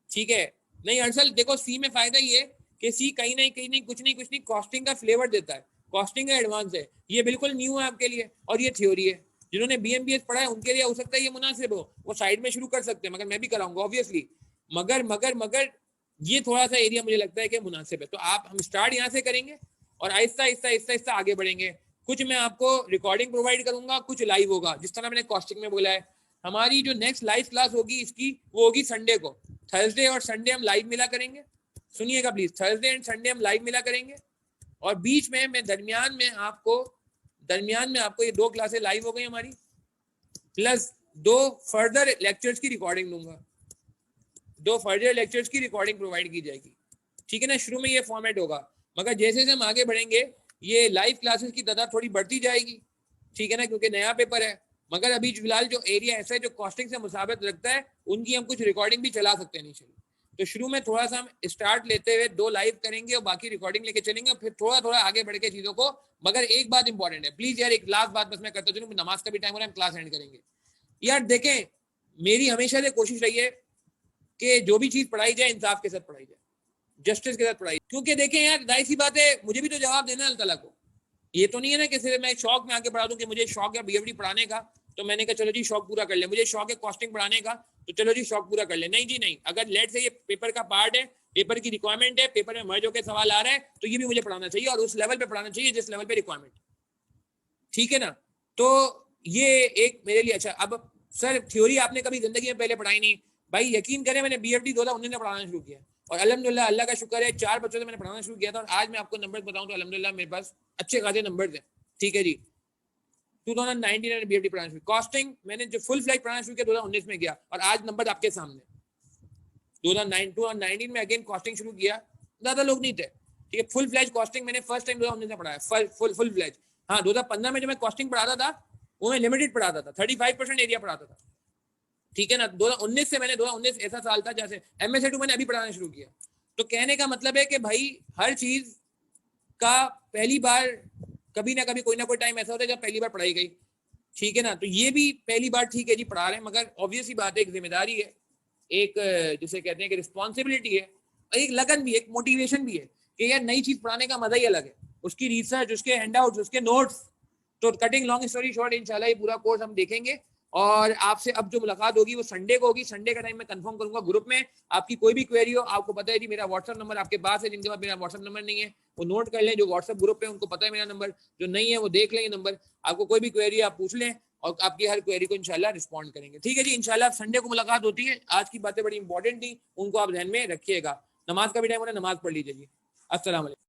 ठीक है। नहीं अरसल देखो C में फायदा ये कि सी कहीं नहीं कुछ नहीं कॉस्टिंग का फ्लेवर देता है, कॉस्टिंग का एडवांस है, ये बिल्कुल न्यू है आपके लिए और ये थ्योरी है। जिन्होंने बीएमबीएस पढ़ा है उनके लिए हो सकता है ये मुनासिब हो, वो साइड में शुरू कर सकते हैं, मगर मैं भी कराऊंगा ऑब्वियसली, मगर ये थोड़ा सा एरिया मुझे लगता है कि मुनासिब है। तो हम स्टार्ट यहाँ से करेंगे और आहिस्ता आगे बढ़ेंगे। कुछ मैं आपको रिकॉर्डिंग प्रोवाइड करूंगा, कुछ लाइव होगा, जिस तरह मैंने कॉस्टिंग में बोला है। हमारी जो नेक्स्ट लाइव क्लास होगी इसकी, वो होगी संडे को। थर्सडे और संडे हम लाइव मिला करेंगे, सुनिएगा प्लीज, थर्सडे एंड संडे हम लाइव मिला करेंगे। और बीच में मैं दरमियान में आपको ये 2 क्लासें लाइव हो गई हमारी, प्लस 2 फर्दर लेक्चर्स की रिकॉर्डिंग दूंगा, 2 फर्दर लेक्चर्स की रिकॉर्डिंग प्रोवाइड की जाएगी, ठीक है ना। शुरू में ये फॉर्मेट होगा, मगर जैसे हम आगे बढ़ेंगे ये लाइव क्लासेस की तादाद थोड़ी बढ़ती जाएगी, ठीक है ना, क्योंकि नया पेपर है। मगर अभी फिलहाल जो एरिया ऐसा है जो कॉस्टिंग से मुसाबत रखता है, उनकी हम कुछ रिकॉर्डिंग भी चला सकते हैं नीचे। तो शुरू में थोड़ा सा हम स्टार्ट लेते हुए 2 लाइव करेंगे और बाकी रिकॉर्डिंग लेके चलेंगे, फिर थोड़ा आगे बढ़ के चीजों को। मगर एक बात इंपॉर्टेंट है, प्लीज यार, एक लास्ट बात बस मैं करता चलूं, नमाज का भी टाइम हो रहा है, हम क्लास एंड करेंगे। यार देखें, मेरी हमेशा से कोशिश रही है कि जो भी चीज पढ़ाई जाए इंसाफ के साथ पढ़ाई जाए, जस्टिस के साथ पढ़ाई। क्योंकि देखें यार, जाहिर सी बात है, मुझे भी तो जवाब देना है अल्लाह ताला को। ये तो नहीं है ना कि सिर्फ मैं शौक में आके पढ़ा दूं कि मुझे शौक है बीएफडी पढ़ाने का, तो मैंने कहा चलो जी शौक पूरा कर ले। मुझे शौक है कॉस्टिंग पढ़ाने का, तो चलो जी शौक पूरा कर ले। नहीं जी नहीं, अगर लेट से ये पेपर का पार्ट है, पेपर की रिक्वायरमेंट है, पेपर में मर्ज होकर सवाल आ रहा है, तो ये भी मुझे पढ़ाना चाहिए और उस लेवल पे पढ़ाना चाहिए जिस लेवल पे रिक्वायरमेंट, ठीक है ना। तो ये एक मेरे लिए अच्छा। अब सर थ्योरी आपने कभी जिंदगी में पहले पढ़ाई नहीं, भाई यकीन करें मैंने बीएफडी 2019 में पढ़ाना शुरू किया और अल्हम्दुलिल्लाह अल्लाह का शुक्र है 4 बच्चों से मैंने पढ़ाना शुरू किया था और आज मैं आपको नंबर बताऊं तो अल्हम्दुलिल्लाह मेरे पास अच्छे खासे नंबर थे, ठीक है जी। 2019 में बीएफडी पढ़ाना शुरू, कॉस्टिंग मैंने जो फुल फ्लैग पढ़ाना शुरू किया 2019 में किया और आज नंबर आपके सामने। 2019 में अगेन कॉस्टिंग शुरू किया, ज्यादा लोग नहीं थे, ठीक है। फुल फ्लैज कॉस्टिंग मैंने फर्स्ट टाइम 2019 में पढ़ाया, फुल फ्लैज। हाँ 2015 में जब मैं कॉस्टिंग पढ़ाता था वो मैं लिमिटेड पढ़ाता था, 35% एरिया पढ़ाता था, ठीक है ना। 2019 से मैंने 2019 ऐसा साल था जैसे MSA2 मैंने अभी पढ़ाना शुरू किया। तो कहने का मतलब है कि भाई हर चीज का पहली बार कभी ना कभी कोई ना कोई टाइम ऐसा होता है जब पहली बार पढ़ाई गई, ठीक है ना। तो ये भी पहली बार ठीक है जी पढ़ा रहे हैं, मगर ऑब्वियस ही बात है, एक जिम्मेदारी है, एक जिसे कहते हैं कि रिस्पॉन्सिबिलिटी है, और एक लगन भी, एक मोटिवेशन भी है कि यार नई चीज पढ़ाने का मजा ही अलग है, उसकी रिसर्च, उसके हैंडआउट्स, उसके नोट्स। तो कटिंग लॉन्ग स्टोरी शॉर्ट, इंशाल्लाह ये पूरा कोर्स हम देखेंगे और आपसे अब जो मुलाकात होगी वो संडे को होगी। संडे का टाइम मैं कंफर्म करूंगा ग्रुप में। आपकी कोई भी क्वेरी हो, आपको पता है जी मेरा व्हाट्सएप नंबर आपके पास है, जिनके पास मेरा व्हाट्सएप नंबर नहीं है वो नोट कर लें, जो व्हाट्सएप ग्रुप पे उनको पता है मेरा नंबर, जो नहीं है वो देख लें नंबर। आपको कोई भी क्वेरी आप पूछ लें और आपकी हर क्वेरी को इंशाल्लाह रिस्पॉन्ड करेंगे, ठीक है जी। इंशाल्लाह संडे को मुलाकात होती है। आज की बातें बड़ी इंपॉर्टेंट थी, उनको आप ध्यान में रखिएगा। नमाज का भी टाइम हो रहा है, नमाज पढ़ लीजिए जी। अस्सलाम वालेकुम।